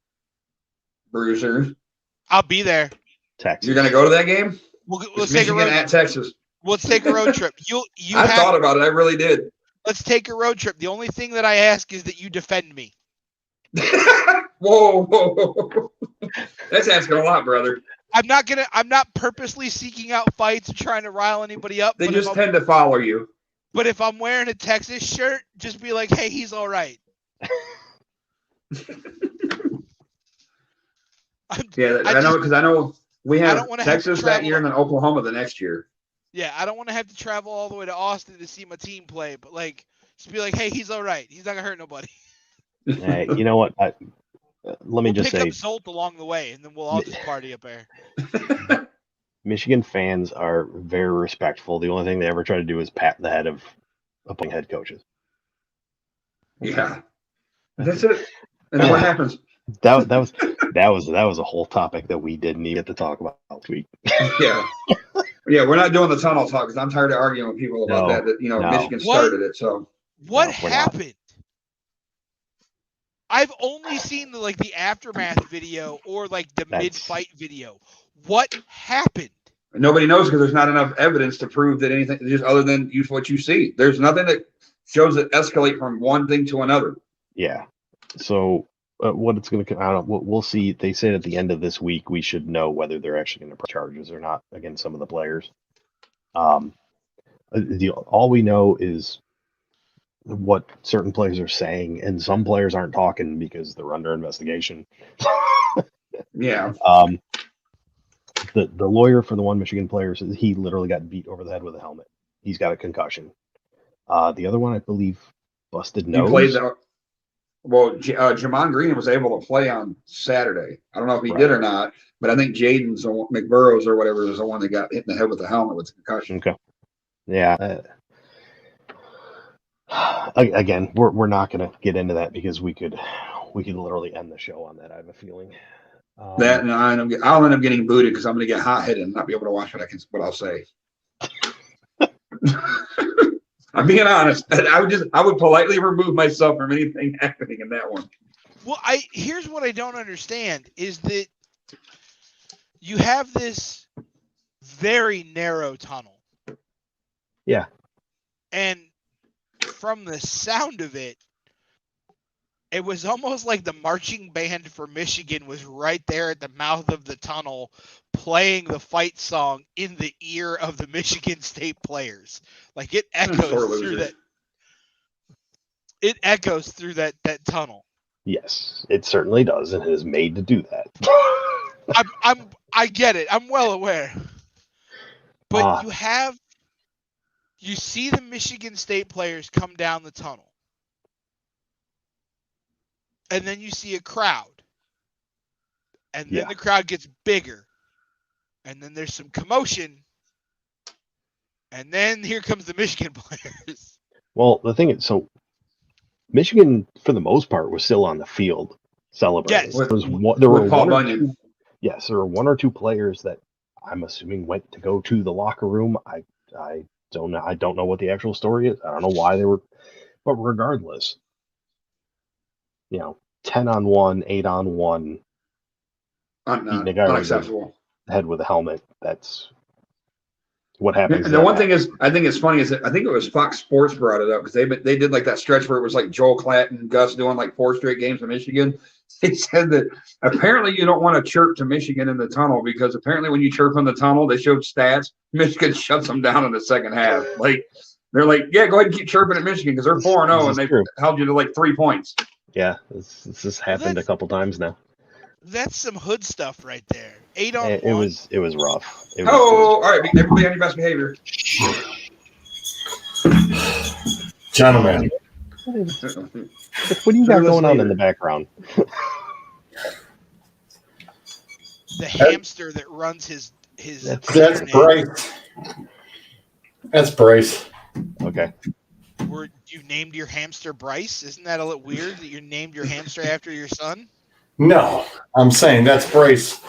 Bruiser. I'll be there. Texas. You're going to go to that game? Let's take Michigan at Texas. Let's take a road trip. I thought about it. I really did. Let's take a road trip. The only thing that I ask is that you defend me. Whoa. That's asking a lot, brother. I'm not purposely seeking out fights or trying to rile anybody up. They just tend to follow you. But if I'm wearing a Texas shirt, just be like, hey, he's all right. I know, because I know we have Texas that year and then Oklahoma the next year. Yeah, I don't want to have to travel all the way to Austin to see my team play, but just be like, hey, he's all right. He's not gonna hurt nobody. Hey, you know what? Let me just say, pick up Zolt along the way, and then we'll all just party up there. Michigan fans are very respectful. The only thing they ever try to do is pat the head of opposing head coaches. Yeah, that's it. And then what happens? That was a whole topic that we didn't even get to talk about last week. Yeah, we're not doing the tunnel talk because I'm tired of arguing with people about that. Michigan started it. So what happened? I've only seen the aftermath video or the mid-fight video. What happened? Nobody knows because there's not enough evidence to prove that anything, just other than what you see. There's nothing that shows it escalate from one thing to another. Yeah. So what it's going to come out of, we'll see. They said at the end of this week we should know whether they're actually going to press charges or not against some of the players. All we know is what certain players are saying, and some players aren't talking because they're under investigation. Yeah. The lawyer for the one Michigan player says he literally got beat over the head with a helmet. He's got a concussion. The other one, I believe, busted nose. He played Jamon Green was able to play on Saturday. I don't know if he did or not, but I think Jaden's McBurrows or whatever is the one that got hit in the head with the helmet with the concussion. Okay. Yeah. Again, we're not going to get into that because we could literally end the show on that. I have a feeling. I'll end up getting booted because I'm going to get hot-headed and not be able to watch what I'll say. I'm being honest. I would politely remove myself from anything happening in that one. Well, here's what I don't understand is that you have this very narrow tunnel. Yeah. And from the sound of it, it was almost like the marching band for Michigan was right there at the mouth of the tunnel playing the fight song in the ear of the Michigan State players. Like it echoes through that. It echoes through that tunnel. Yes, it certainly does, and it is made to do that. I get it. I'm well aware. But you see the Michigan State players come down the tunnel. And then you see a crowd. And then the crowd gets bigger. And then there's some commotion. And then here comes the Michigan players. Well, the thing is, so Michigan, for the most part, was still on the field celebrating. Yes, there were Paul Bunyan. Yes, there were one or two players that I'm assuming went to go to the locker room. I don't know. I don't know what the actual story is. I don't know why they were, but regardless, 10-on-1, 8-on-1, beating a guy unacceptable. Head with a helmet. That's what happens. And the one thing is, I think it's funny is that I think it was Fox Sports brought it up because they did like that stretch where it was like Joel Klatt and Gus doing like 4 straight games in Michigan. They said that apparently you don't want to chirp to Michigan in the tunnel because apparently when you chirp in the tunnel, they showed stats. Michigan shuts them down in the second half. Like they're like, yeah, go ahead and keep chirping at Michigan because they're 4-0 and they held you to like 3 points. Yeah, this has happened a couple times now. That's some hood stuff right there. 8-on-1. It was rough. All right, everybody on your best behavior. Gentlemen. What do you got going on in the background? The hamster that runs his That's Bryce. That's Bryce. Okay. You named your hamster Bryce? Isn't that a little weird that you named your hamster after your son? No, I'm saying that's Bryce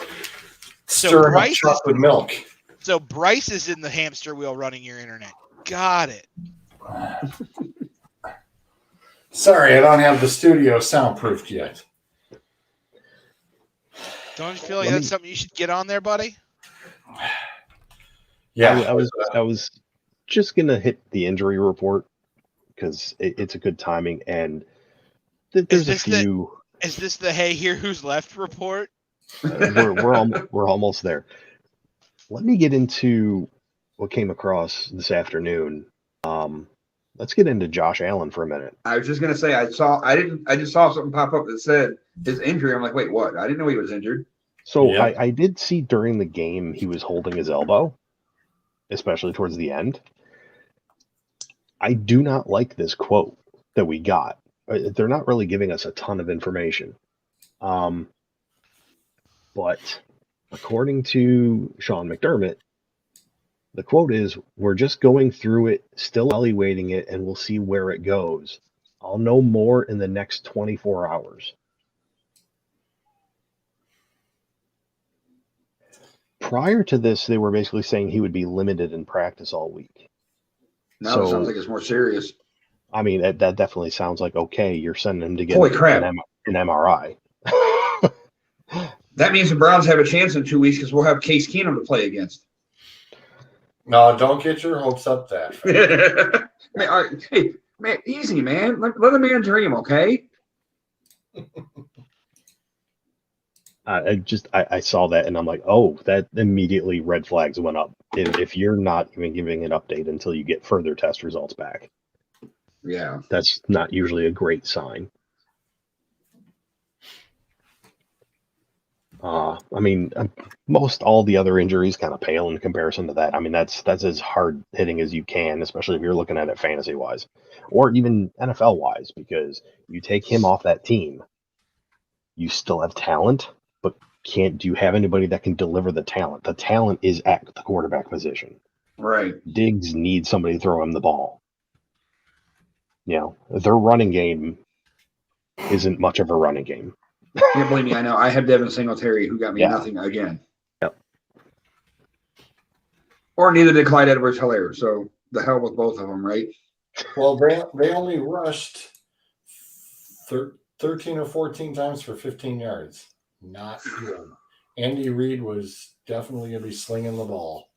stirring up chocolate milk. So Bryce is in the hamster wheel running your internet. Got it. Sorry, I don't have the studio soundproofed yet. Don't you feel like that's something you should get on there, buddy? Yeah, I was just gonna hit the injury report because it's a good timing, and there's a few. Is this the hey here who's left report? We're almost there. Let me get into what came across this afternoon. Let's get into Josh Allen for a minute. I was just gonna say I just saw something pop up that said his injury. I'm like, wait, what? I didn't know he was injured. So yeah. I did see during the game he was holding his elbow, especially towards the end. I do not like this quote that we got. They're not really giving us a ton of information. But according to Sean McDermott, the quote is, "We're just going through it, still evaluating it, and we'll see where it goes. I'll know more in the next 24 hours." Prior to this, they were basically saying he would be limited in practice all week. Now it sounds like it's more serious. I mean, that definitely sounds like, okay, you're sending him to get an MRI. That means the Browns have a chance in 2 weeks because we'll have Case Keenum to play against. No, don't get your hopes up that. Man, all right, hey, man, easy, man. Let the man dream, okay? I saw that and I'm like, oh, that immediately red flags went up. If you're not even giving an update until you get further test results back. Yeah. That's not usually a great sign. I mean, most all the other injuries kind of pale in comparison to that. I mean, that's as hard hitting as you can, especially if you're looking at it fantasy wise or even NFL wise, because you take him off that team, you still have talent, but do you have anybody that can deliver the talent? The talent is at the quarterback position. Right. Diggs needs somebody to throw him the ball. Their running game isn't much of a running game. Can't blame me. I know. I had Devin Singletary who got me nothing again. Yep. Or neither did Clyde Edwards-Helaire. So the hell with both of them, right? Well, they only rushed 13 or 14 times for 15 yards. Not good. Andy Reid was definitely going to be slinging the ball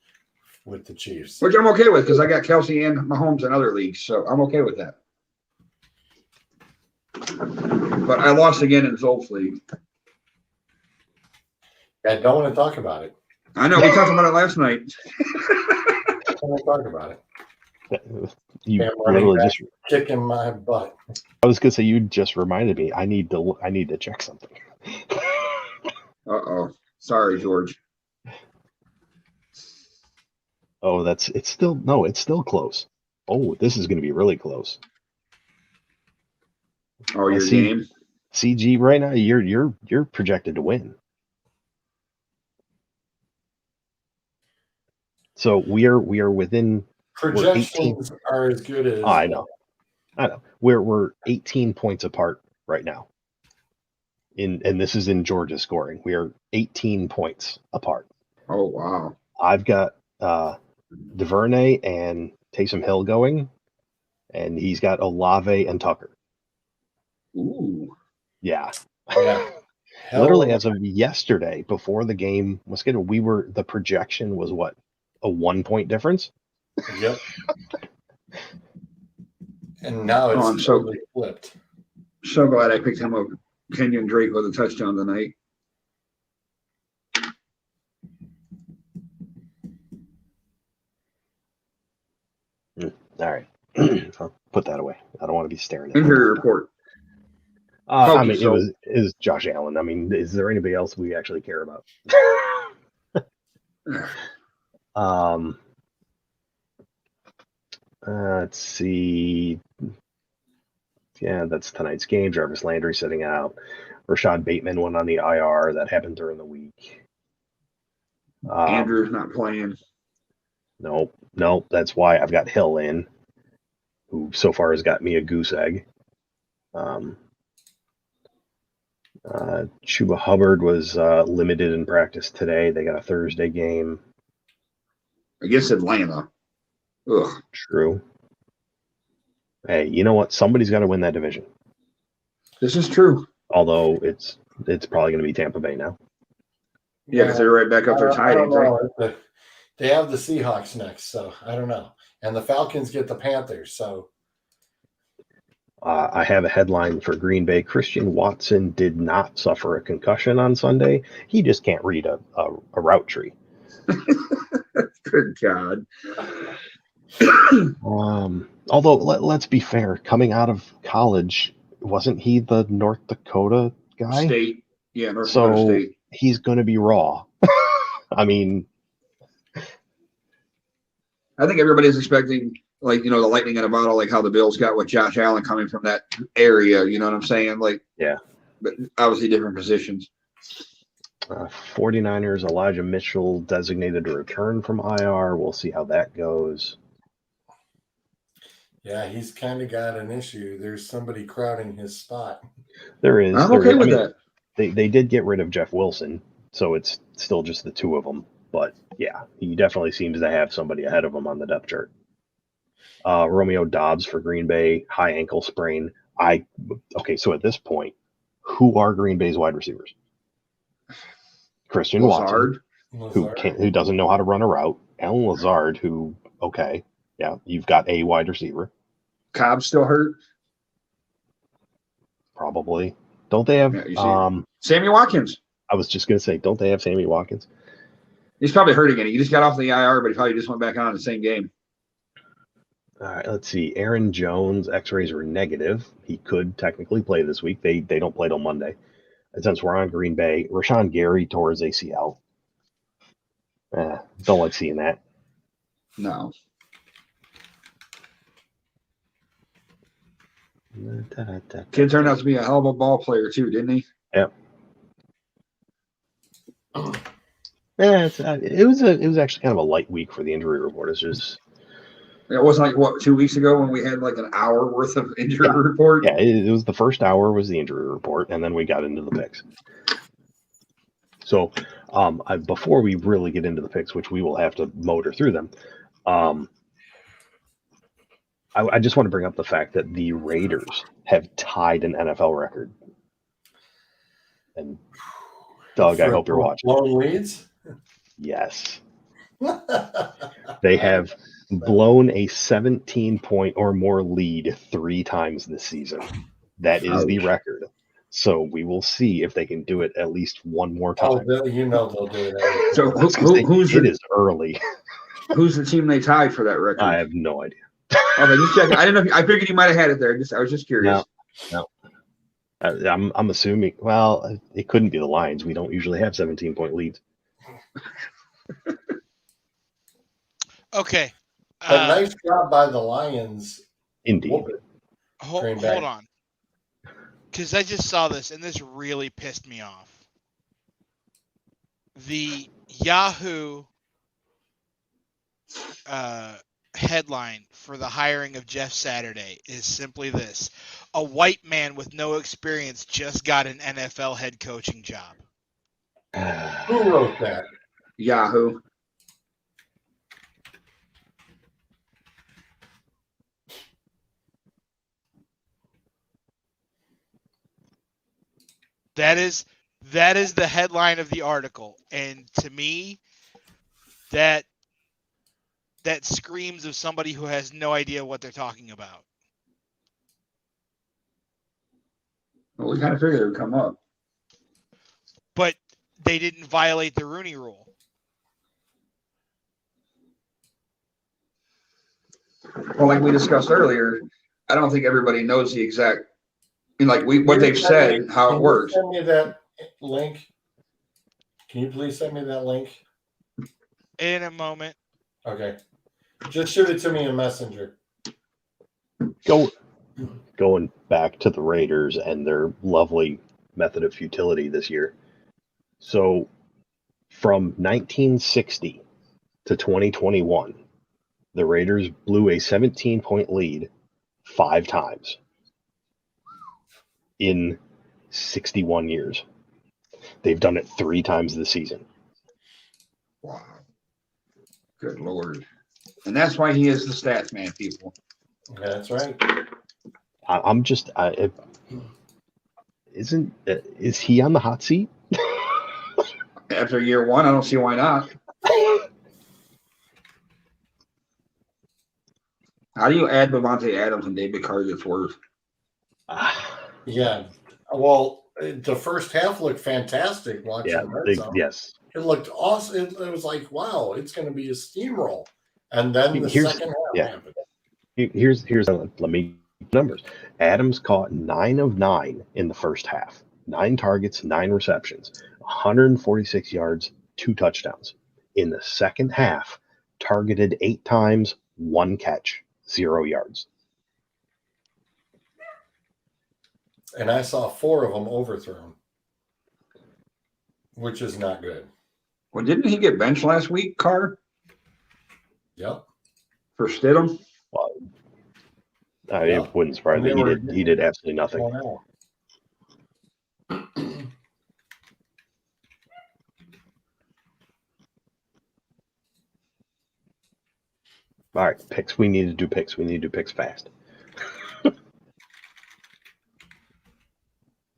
with the Chiefs. Which I'm okay with because I got Kelsey and Mahomes in other leagues. So I'm okay with that. But I lost again in Zolf's league. I don't want to talk about it. I know, we talked about it last night. I don't want to talk about it. You Cam running literally back, just. kicking my butt. I was gonna say you just reminded me. I need to check something. Uh-oh. Sorry, George. Oh, it's still close. Oh, this is gonna be really close. Oh, I your see. game? CG right now, you're projected to win. So we are within. Projections are as good as. Oh, I know. We're 18 points apart right now. And this is in Georgia scoring. We are 18 points apart. Oh, wow. I've got DuVernay and Taysom Hill going, and he's got Olave and Tucker. Ooh. Yeah. Yeah. Literally, as of yesterday, before the game was scheduled, the projection was what? A 1 point difference? Yep. And now it's I'm totally flipped. So glad I picked him up. Kenyon Drake with a touchdown tonight. All right. I'll put that away. I don't want to be staring at Injury that. report. I mean, so- it was Josh Allen. I mean, is there anybody else we actually care about? Let's see. Yeah, that's tonight's game. Jarvis Landry sitting out. Rashad Bateman went on the IR. That happened during the week. Andrew's not playing. Nope. That's why I've got Hill in, who so far has got me a goose egg. Chuba Hubbard was limited in practice today. They got a Thursday game. Against Atlanta. Ugh. True. Hey, you know what? Somebody's got to win that division. This is true. Although it's probably going to be Tampa Bay now. Yeah, because they're right back up there tied. Right? They have the Seahawks next, so I don't know. And the Falcons get the Panthers, so. I have a headline for Green Bay. Christian Watson did not suffer a concussion on Sunday. He just can't read a route tree. Good God. Although, let's be fair. Coming out of college, wasn't he the North Dakota guy? State. Yeah, North Dakota State. He's going to be raw. I mean, I think everybody's expecting, like, the lightning in a bottle, like how the Bills got with Josh Allen coming from that area. You know what I'm saying? Like, yeah. But obviously different positions. 49ers, Elijah Mitchell designated to return from IR. We'll see how that goes. Yeah, he's kind of got an issue. There's somebody crowding his spot. There is. I'm okay with that. They did get rid of Jeff Wilson, so it's still just the two of them. But yeah, he definitely seems to have somebody ahead of him on the depth chart. Romeo Dobbs for Green Bay, high ankle sprain. So at this point, who are Green Bay's wide receivers? Christian Watson, who doesn't know how to run a route. Alan Lazard, who, okay, yeah, you've got a wide receiver. Cobb's still hurt? Probably. Don't they have Sammy Watkins? I was just going to say, don't they have Sammy Watkins? He's probably hurt again. He just got off the IR, but he probably just went back on in the same game. All right, let's see. Aaron Jones, X-rays were negative. He could technically play this week. They don't play till Monday. And since we're on Green Bay, Rashawn Gary tore his ACL. Don't like seeing that. No. Kid turned out to be a hell of a ball player too, didn't he? Yep. Yeah, it was actually kind of a light week for the injury report. It's just it wasn't like 2 weeks ago when we had like an hour worth of injury report. Yeah, it was the first hour was the injury report, and then we got into the picks. So, before we really get into the picks, which we will have to motor through them, I just want to bring up the fact that the Raiders have tied an NFL record. And Doug, I hope you're watching. Blown leads? Yes. They have blown a 17-point or more lead 3 times this season. That is the Ouch. record. So we will see if they can do it at least one more Oh, time. they'll do it. Every So I was gonna say, it is early. who's the team they tied for that record? I have no idea. Okay, just checking. I didn't know. I figured you might have had it there. I was just curious. No. I'm assuming. Well, it couldn't be the Lions. We don't usually have 17-point leads. Okay. But nice job by the Lions. Indeed. Whoop it. Hold on. Because I just saw this, and this really pissed me off. The Yahoo headline for the hiring of Jeff Saturday is simply this: a white man with no experience just got an NFL head coaching job. Who wrote that? Yahoo. That is the headline of the article, and to me, that screams of somebody who has no idea what they're talking about. Well, we kind of figured it would come up. But they didn't violate the Rooney Rule. Well, like we discussed earlier, I don't think everybody knows the exact. I mean, like what they've said, how it works. Send me that link. Can you please send me that link? In a moment. Okay. Just shoot it to me in Messenger. Going back to the Raiders and their lovely method of futility this year. So from 1960 to 2021, the Raiders blew a 17-point lead 5 times in 61 years. They've done it 3 times this season. Wow. Good Lord. And that's why he is the stats man, people. That's right. Is he on the hot seat? After year one, I don't see why not. How do you add Devontae Adams and David Carter-Worth? Yeah. Well, the first half looked fantastic watching Yes. It looked awesome. It was like, wow, it's going to be a steamroll. And then the second half happened. Here's let me numbers. Adams caught 9 of 9 in the first half. 9 targets, 9 receptions, 146 yards, 2 touchdowns. In the second half, targeted 8 times, 1 catch, 0 yards. And I saw 4 of them overthrown, which is not good. Well, didn't he get benched last week, Carr? Yep. For Stidham? Well, it wouldn't surprise me. He did absolutely nothing. All right, picks. We need to do picks. We need to do picks fast.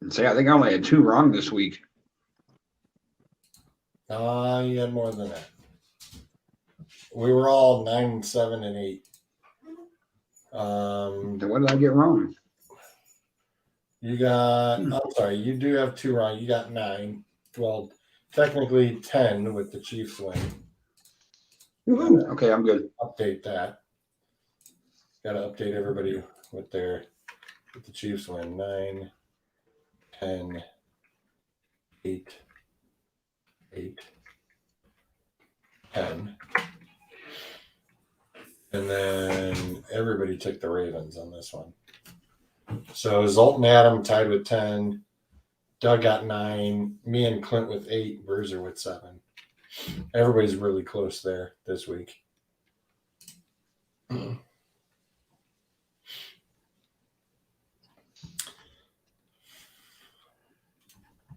And say, I think I only had 2 wrong this week. You had more than that. We were all 9, 7, and 8. Then what did I get wrong? You got, I'm sorry, you do have 2 wrong. You got 9. Well, technically 10 with the Chiefs win. Woo-hoo. Okay, I'm good. Update that. Got to update everybody with the Chiefs win. 9, 10, 8, 8, 10. And then everybody took the Ravens on this one. So Zoltan Adam tied with 10. Doug got 9. Me and Clint with 8. Bruiser with 7. Everybody's really close there this week.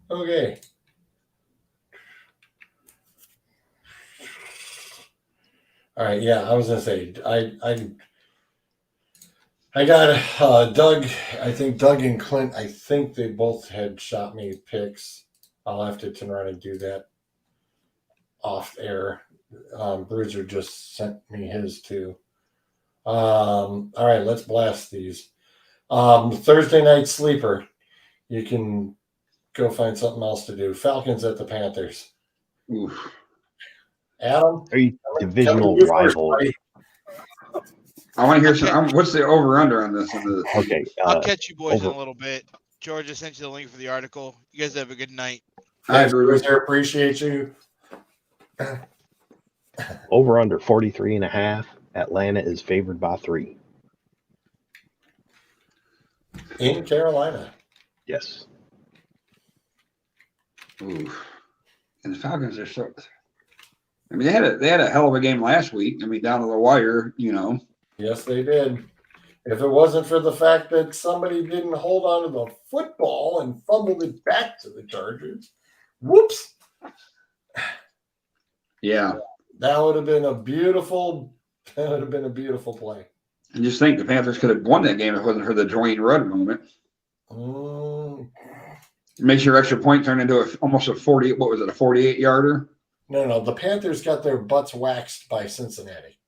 Okay. All right. Yeah, I was gonna say I got Doug. I think Doug and Clint. I think they both had shot me picks. I'll have to turn around and do that off air. Bruiser just sent me his too. All right, let's blast these. Thursday night sleeper. You can go find something else to do. Falcons at the Panthers. Oof. Adam, Are you divisional coming to you first, rival? buddy. I want to hear Okay. some. What's the over under on this? Okay. I'll catch you boys in over- a little bit. George, I sent you the link for the article. You guys have a good night. Thanks, Bruiser. Bruiser. Appreciate you. Over under 43.5. Atlanta is favored by 3. In Carolina. Yes. Oof. And the Falcons are so. I mean, they had a hell of a game last week. I mean, down to the wire. Yes, they did. If it wasn't for the fact that somebody didn't hold on to the football and fumbled it back to the Chargers, whoops. Yeah. That would have been a beautiful play. And just think the Panthers could have won that game if it wasn't for the Dwayne Rudd moment. It makes your extra point turn into almost a 40. What was it? A 48-yarder? No. The Panthers got their butts waxed by Cincinnati.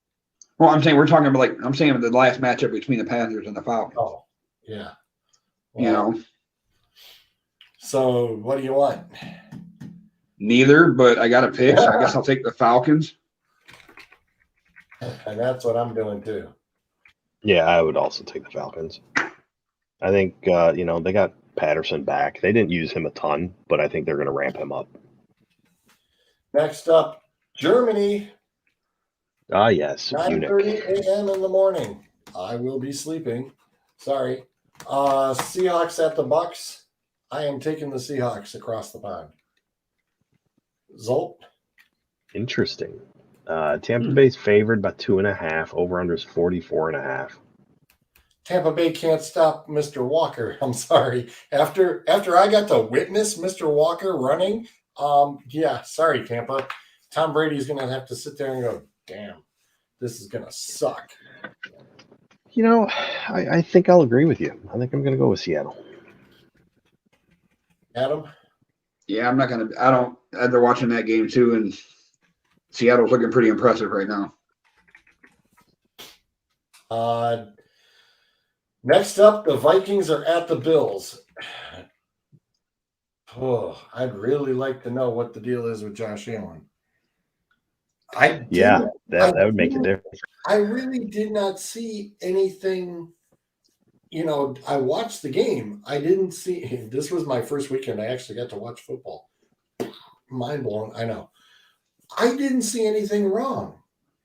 Well, I'm saying we're talking about I'm saying the last matchup between the Panthers and the Falcons. Oh, yeah. Well, You know, so what do you want? neither, but I got to pick. So I guess I'll take the Falcons. And that's what I'm doing too. Yeah, I would also take the Falcons. I think, they got Patterson back. They didn't use him a ton, but I think they're going to ramp him up. Next up, Germany. Ah, yes. 9:30 a.m. in the morning. I will be sleeping. Sorry. Seahawks at the Bucks. I am taking the Seahawks across the pond. Zolt. Interesting. Tampa Bay's favored by 2.5. Over under is 44.5. Tampa Bay can't stop Mr. Walker. I'm sorry. After I got to witness Mr. Walker running, sorry, Tampa. Tom Brady's going to have to sit there and go, damn, this is going to suck. I think I'll agree with you. I think I'm going to go with Seattle. Adam? Yeah, I'm not going to. I don't. They're watching that game too, and Seattle's looking pretty impressive right now. Next up, the Vikings are at the Bills. Oh, I'd really like to know what the deal is with Josh Allen. That would make a difference. I really did not see anything. I watched the game. I didn't see. This was my first weekend I actually got to watch football. Mind blown. I know. I didn't see anything wrong.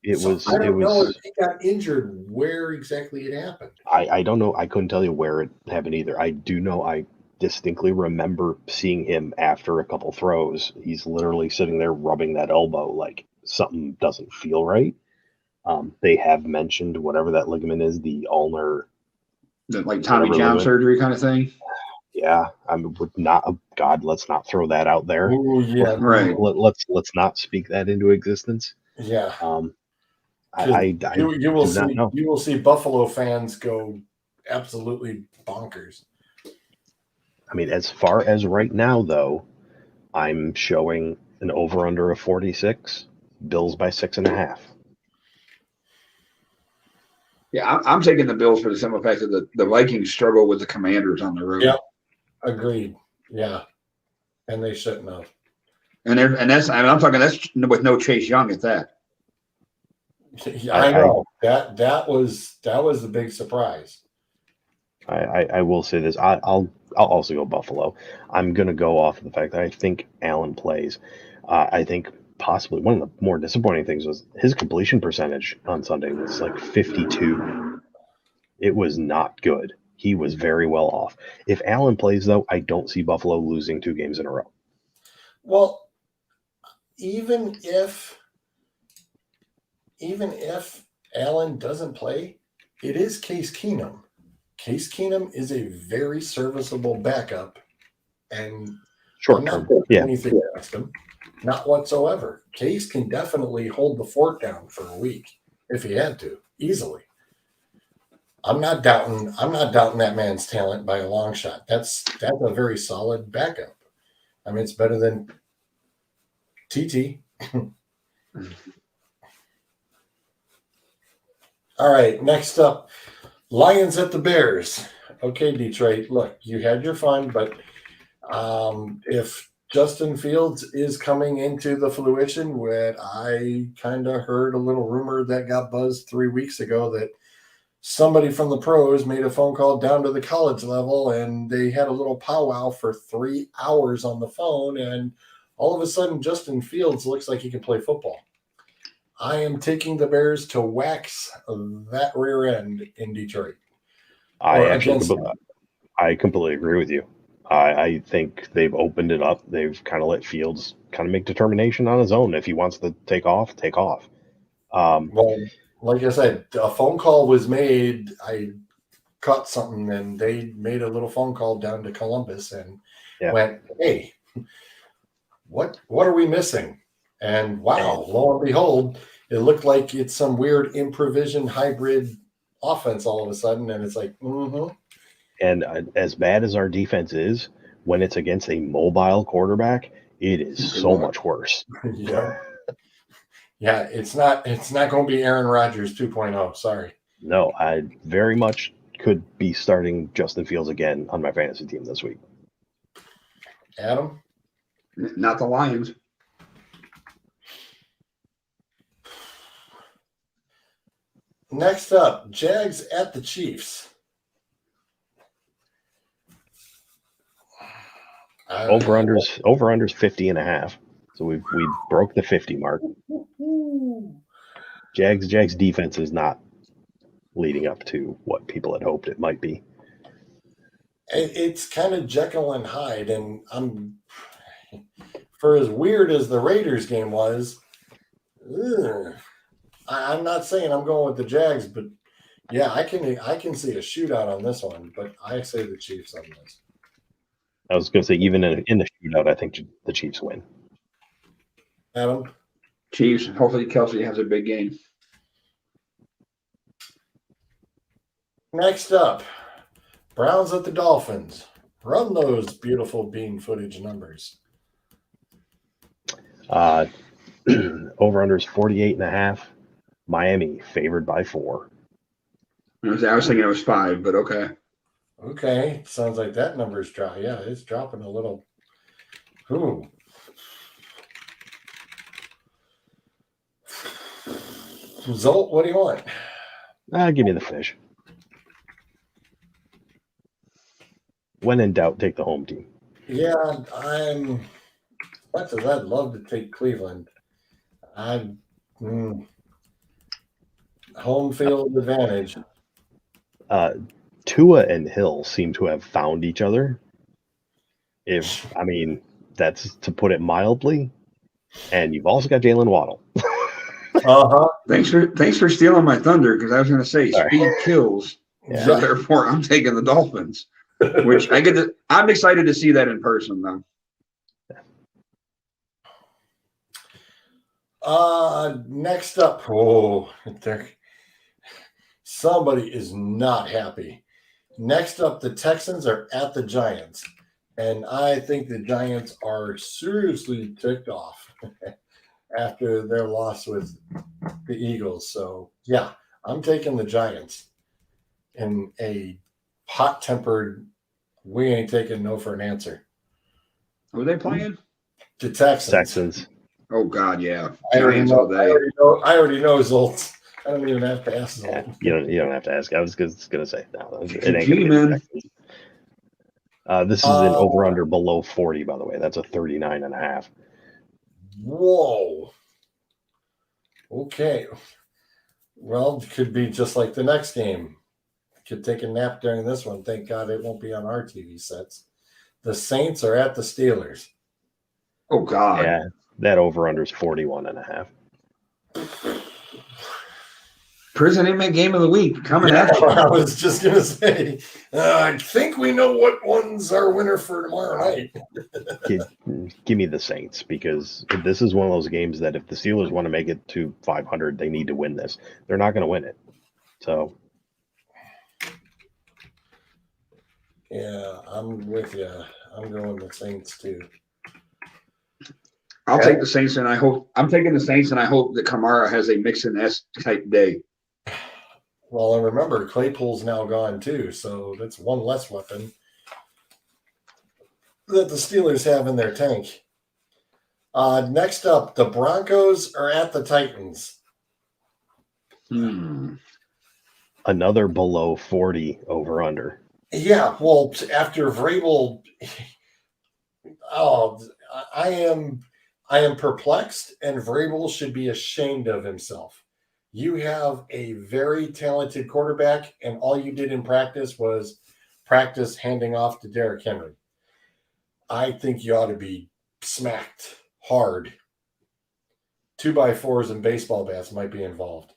I don't know if he got injured, where exactly it happened. I don't know. I couldn't tell you where it happened either. I do know I distinctly remember seeing him after a couple throws. He's literally sitting there rubbing that elbow like something doesn't feel right. They have mentioned whatever that ligament is, the ulnar. Like Tommy John surgery kind of thing. Yeah, I would not. God, let's not throw that out there. Ooh, yeah, right. Let's not speak that into existence. Yeah. You will see Buffalo fans go absolutely bonkers. I mean, as far as right now, though, I'm showing an over under of 46. Bills by 6.5. Yeah, I'm taking the Bills for the simple fact that the Vikings struggle with the Commanders on the road. Yep, agreed. Yeah, and they shouldn't have. I'm talking that's with no Chase Young at that. Yeah, I know that was the big surprise. I will say this. I'll also go Buffalo. I'm gonna go off of the fact that I think Allen plays. I think possibly one of the more disappointing things was his completion percentage on Sunday was like 52. It was not good. He was very well off. If Allen plays, though, I don't see Buffalo losing 2 games in a row. Well, even if Allen doesn't play, it is Case Keenum. Case Keenum is a very serviceable backup, and Short term, yeah. Anything against him. Not whatsoever. Case can definitely hold the fort down for a week if he had to, easily. I'm not doubting that man's talent by a long shot. That's a very solid backup. I mean, it's better than TT. All right, next up, Lions at the Bears. okay, Detroit, look, you had your fun, but if Justin Fields is coming into the fruition, what I kind of heard a little rumor that got buzzed 3 weeks ago that somebody from the pros made a phone call down to the college level and they had a little powwow for 3 hours on the phone, and all of a sudden Justin Fields looks like he can play football. I am taking the Bears to wax that rear end in Detroit. I completely agree with you. I think they've opened it up. They've kind of let Fields kind of make determination on his own. If he wants to take off, take off. Well, like I said, a phone call was made. I caught something, and they made a little phone call down to Columbus and went, "Hey, what are we missing?" And wow, lo and behold, it looked like it's some weird improvision hybrid offense all of a sudden, and it's like, And as bad as our defense is, when it's against a mobile quarterback, it is so much worse. Yeah. Yeah, it's not going to be Aaron Rodgers 2.0. Sorry. No, I very much could be starting Justin Fields again on my fantasy team this week. Adam? Not the Lions. Next up, Jags at the Chiefs. Over-under's 50.5. So we broke the 50 mark. Jags defense is not leading up to what people had hoped it might be. It's kind of Jekyll and Hyde, and for as weird as the Raiders game was, I'm not saying I'm going with the Jags, but yeah, I can see a shootout on this one, but I say the Chiefs on this. I was going to say, even in the shootout, I think the Chiefs win. Adam? Chiefs. Hopefully Kelsey has a big game. Next up, Browns at the Dolphins. Run those beautiful bean footage numbers. Over-under's 48.5. Miami favored by 4. I was thinking it was 5, but okay. Okay, sounds like that number's dropping. Yeah, it's dropping a little. Ooh. Zolt, what do you want? Give me the fish. When in doubt, take the home team. Yeah, much as I'd love to take Cleveland, home field advantage. Tua and Hill seem to have found each other. That's to put it mildly. And you've also got Jalen Waddle. Thanks for stealing my thunder, because I was going to say speed kills. Yeah. So therefore, I'm taking the Dolphins, which I'm excited to see that in person, though. Next up, somebody is not happy. Next up, the Texans are at the Giants, and I think the Giants are seriously ticked off after their loss with the Eagles. So, yeah, I'm taking the Giants in a hot-tempered, we ain't taking no for an answer. Who are they playing? The Texans. Oh, God, yeah. I already know Zoltz. I don't even have to ask Zolt. Yeah, you don't have to ask. I was going to say, no, it ain't G, gonna man. be this is an over-under below 40, by the way. That's a 39.5. Whoa. Okay. Well, it could be just like the next game. Could take a nap during this one. Thank God it won't be on our TV sets. The Saints are at the Steelers. Oh, God. Yeah, that over-under is 41.5. Prison inmate game of the week coming at you. I was just going to say, I think we know what one's our winner for tomorrow night. Give me the Saints, because this is one of those games that if the Steelers want to make it to 500, they need to win this. They're not going to win it. So. Yeah, I'm with you. I'm going the Saints too. I'll take the Saints, and I'm taking the Saints, and I hope that Kamara has a Mixon-esque type day. Well, and remember, Claypool's now gone too, so that's one less weapon that the Steelers have in their tank. Next up, the Broncos are at the Titans. Another below 40 over under. Yeah, well, after Vrabel, I am perplexed, and Vrabel should be ashamed of himself. You have a very talented quarterback, and all you did in practice was practice handing off to Derrick Henry. I think you ought to be smacked hard. 2x4s and baseball bats might be involved.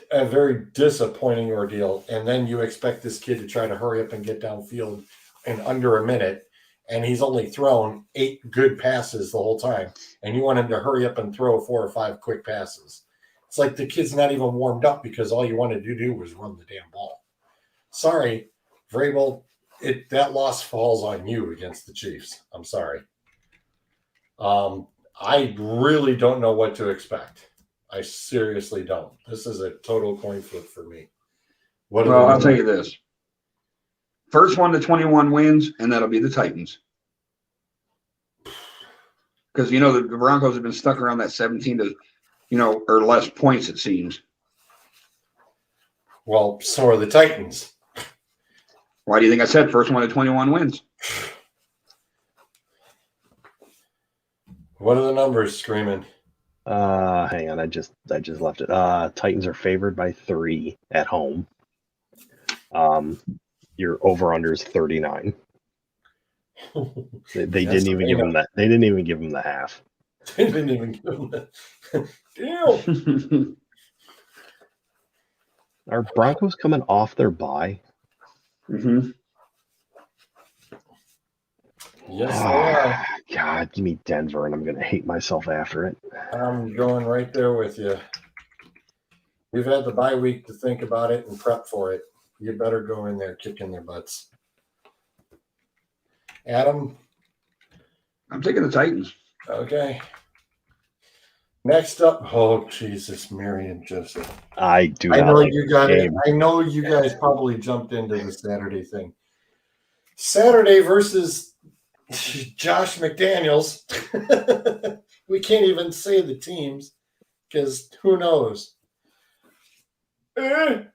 A very disappointing ordeal. And then you expect this kid to try to hurry up and get downfield in under a minute. And he's only thrown 8 good passes the whole time. And you want him to hurry up and throw 4 or 5 quick passes. It's like the kid's not even warmed up because all you wanted to do was run the damn ball. Sorry, Vrabel, that loss falls on you against the Chiefs. I'm sorry. I really don't know what to expect. I seriously don't. This is a total coin flip for me. Well, I'll tell you this. First one to 21 wins, and that'll be the Titans. Because, the Broncos have been stuck around that 17 to, or less points, it seems. Well, so are the Titans. Why do you think I said first one to 21 wins? What are the numbers screaming? Hang on, I just left it. Titans are favored by 3 at home. Your over under is 39. They didn't even give him that. They didn't even give him the half. They didn't even give him that. Damn. Are Broncos coming off their bye? Mm-hmm. Yes, they are. God, give me Denver, and I'm going to hate myself after it. I'm going right there with you. We've had the bye week to think about it and prep for it. You better go in there kicking their butts. Adam? I'm taking the Titans. Okay. Next up, oh Jesus, Mary and Joseph. I do. I know you got it. I know you guys probably jumped into the Saturday thing. Saturday versus Josh McDaniels. We can't even say the teams because who knows? Do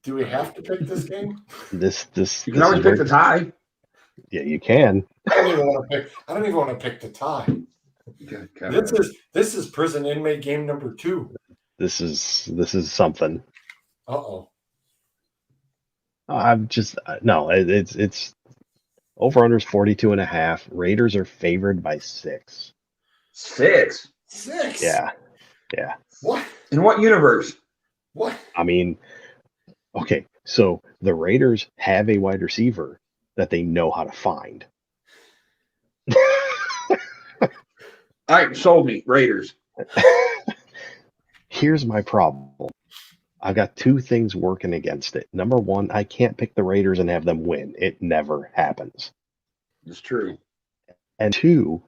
we have to pick this game? This you can always pick the tie. Yeah, you can. I don't even want to pick the tie. Okay. This is prison inmate game number 2. This is something. Uh-oh. I'm just no. It's over unders 42.5. Raiders are favored by 6. 6. Yeah. What? In what universe? What? I mean, okay. So the Raiders have a wide receiver that they know how to find. All right, sold me. Raiders. Here's my problem. I've got 2 things working against it. Number 1, I can't pick the Raiders and have them win. It never happens. It's true. And 2,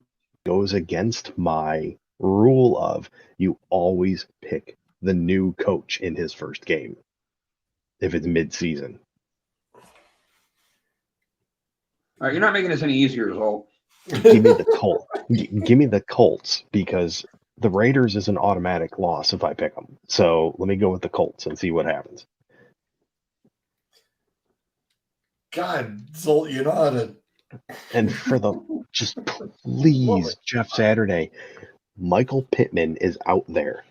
goes against my rule of you always pick the new coach in his first game if it's mid-season. All right, you're not making this any easier, Zolt. Give me the Colts. Give me the Colts because the Raiders is an automatic loss if I pick them. So let me go with the Colts and see what happens. God, Zolt, you know how to. And for the just please, Jeff Saturday, Michael Pittman is out there.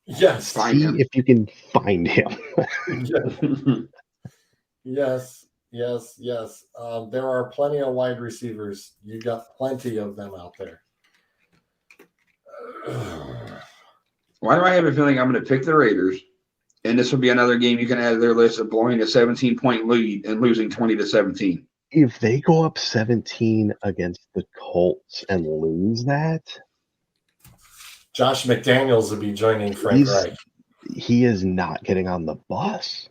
Yes, see if you can find him. Yes. There are plenty of wide receivers. You got plenty of them out there. Why do I have a feeling I'm going to pick the Raiders? And this will be another game you can add to their list of blowing a 17-point lead and losing 20-17. If they go up 17 against the Colts and lose that, Josh McDaniels will be joining Frank Reich. He is not getting on the bus.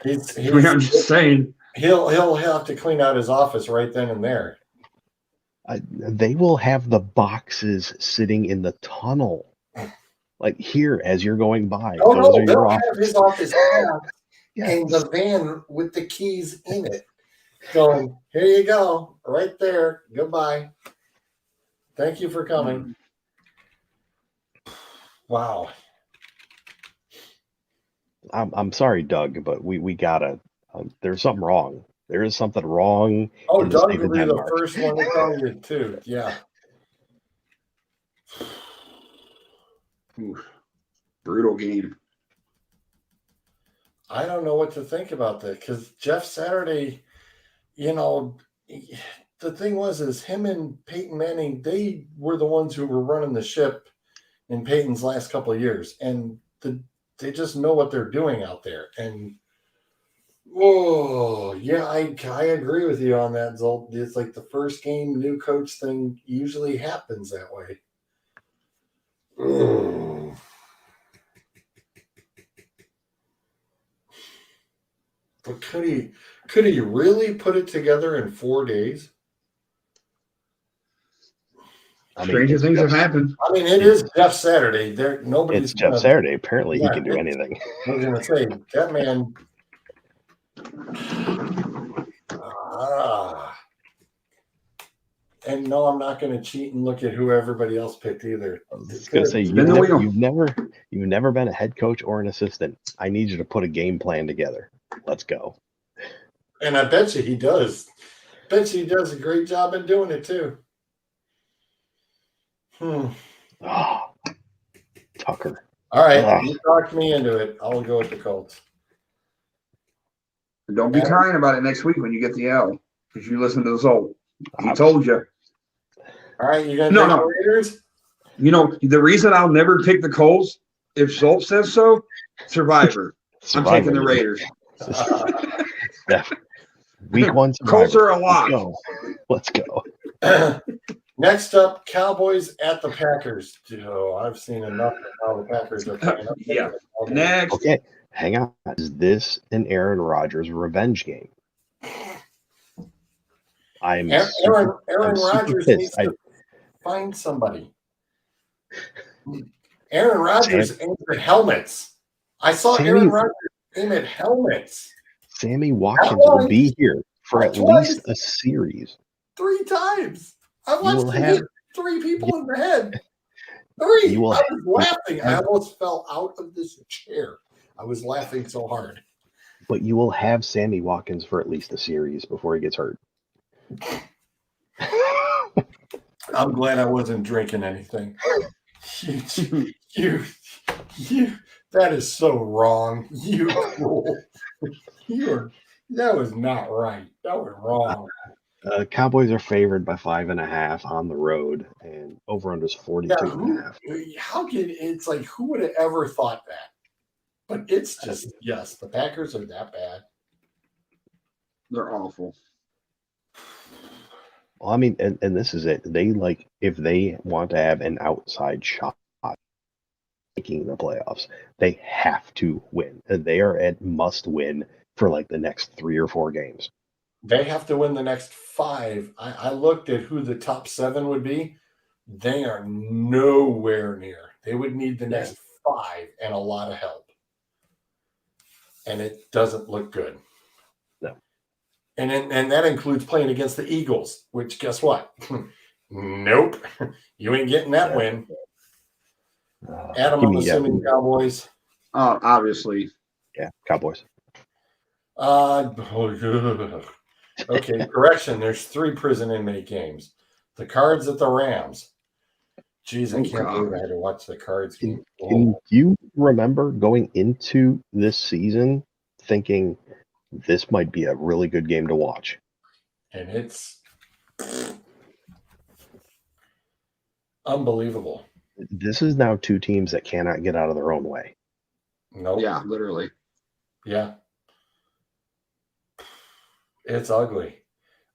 I'm just saying he'll have to clean out his office right then and there. They will have the boxes sitting in the tunnel Like here, as you're going by, Oh those no, are they'll your have offers. his office pass Yeah. and the van with the keys in it. Going, here you go, right there. Goodbye. Thank you for coming. Wow. I'm sorry, Doug, but we gotta. There's something wrong. There is something wrong Oh, in the Doug state will of be the Denmark. first one to tell you too. Yeah. Oof. Brutal game. I don't know what to think about that because Jeff Saturday, you know, the thing was is him and Peyton Manning, they were the ones who were running the ship in Peyton's last couple of years, and they just know what they're doing out there. And whoa, yeah, I agree with you on that, Zolt. It's like the first game new coach thing usually happens that way. Ugh. But could he really put it together in 4 days? I mean, Stranger it's things have Jeff, happened. I mean, it is Jeff Saturday. There, nobody's it's Jeff gonna. Saturday. Apparently, he Yeah, can do anything. I was gonna say that man. And no, I'm not gonna cheat and look at who everybody else picked either. I was gonna say Spin the wheel. you've never been a head coach or an assistant. I need you to put a game plan together. Let's go. And I bet you he does. Bet you he does a great job in doing it too. Oh, Tucker. All right, Ugh. you talked me into it. I'll go with the Colts. Don't be crying about it next week when you get the L because you listen to the Zolt. He told you. All right, you gonna No, take no. the Raiders? You know, the reason I'll never pick the Colts, if Zolt says so, Survivor. I'm taking the Raiders. Week 1 Survivor. Colts are a lock. Let's go. Next up, Cowboys at the Packers. Oh, I've seen enough of how the Packers are playing. Yeah. Next. Okay, hang on. Is this an Aaron Rodgers revenge game? Aaron super Rodgers pissed. needs to find somebody. Aaron Rodgers aimed at helmets. I saw Aaron Rodgers aim at helmets. Sammy Watkins will be here for at least a series. 3 times. I watched him hit 3 people in the head. 3. I was laughing. I almost fell out of this chair. I was laughing so hard. But you will have Sammy Watkins for at least a series before he gets hurt. I'm glad I wasn't drinking anything. You, that is so wrong. That was not right. That was wrong. Cowboys are favored by 5.5 on the road, and over under is 42.5. How can it's like who would have ever thought that? But it's just yes, the Packers are that bad. They're awful. Well, I mean, and this is it. They if they want to have an outside shot making the playoffs, they have to win. They are at must win for like the next 3 or 4 games. They have to win the next 5. I looked at who the top 7 would be. They are nowhere near. They would need the next 5 and a lot of help. And it doesn't look good. No. And that includes playing against the Eagles, which guess what? Nope. You ain't getting that win. Adam, I'm assuming Cowboys. Obviously. Yeah, Cowboys. Okay, correction. There's 3 prison inmate games. The Cards at the Rams. Jeez, I can't believe I had to watch the Cards game. Can you remember going into this season thinking this might be a really good game to watch? And it's unbelievable. This is now 2 teams that cannot get out of their own way. Nope. Yeah, literally. Yeah. It's ugly.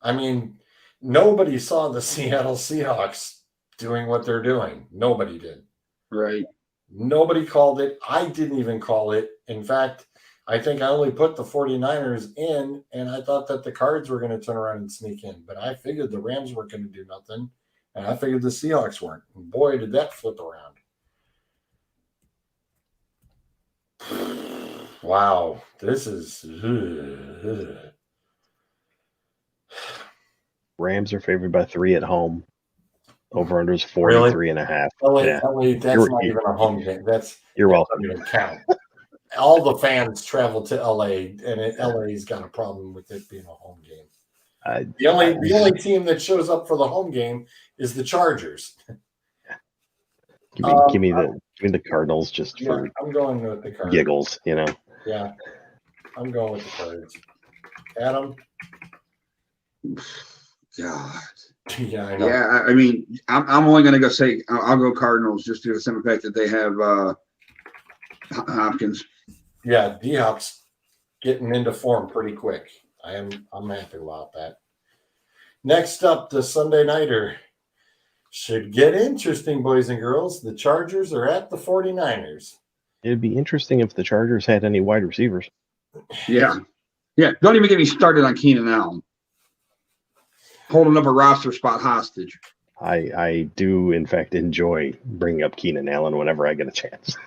I mean, nobody saw the Seattle Seahawks doing what they're doing. Nobody did. Right. Nobody called it. I didn't even call it. In fact, I think I only put the 49ers in, and I thought that the Cards were going to turn around and sneak in. But I figured the Rams weren't going to do nothing, and I figured the Seahawks weren't. And boy, did that flip around. Wow, this is. Rams are favored by 3 at home. Over under is Really? 43.5. LA, Yeah. that's You're- not even a home game. You're That welcome. doesn't even count. All the fans travel to LA, and LA's got a problem with it being a home game. The only team that shows up for the home game is the Chargers. Give me the Cardinals just for I'm going with the Cards. giggles, Yeah, I'm going with the Cards. Adam? God. Yeah, I know. Yeah, I mean, I'm only going to go say I'll go Cardinals just due to the simple fact that they have Hopkins. Yeah, D-Hop's getting into form pretty quick. I'm happy about that. Next up, the Sunday Nighter. Should get interesting, boys and girls. The Chargers are at the 49ers. It'd be interesting if the Chargers had any wide receivers. Yeah. Don't even get me started on Keenan Allen. Holding up a roster spot hostage. I do, in fact, enjoy bringing up Keenan Allen whenever I get a chance.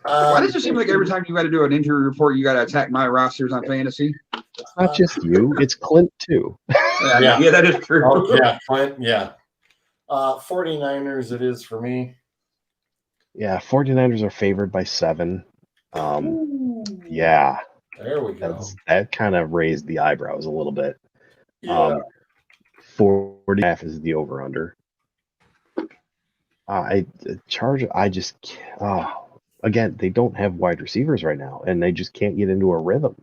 Why does it seem like every time you got to do an injury report, you got to attack my rosters on fantasy? It's not just you; it's Clint too. Yeah, that is true. Oh, yeah, Clint, yeah. 49ers it is for me. Yeah, 49ers are favored by 7. Yeah, There we go. that kind of raised the eyebrows a little bit. Yeah. 40.5 is the over under. I just again, they don't have wide receivers right now, and they just can't get into a rhythm.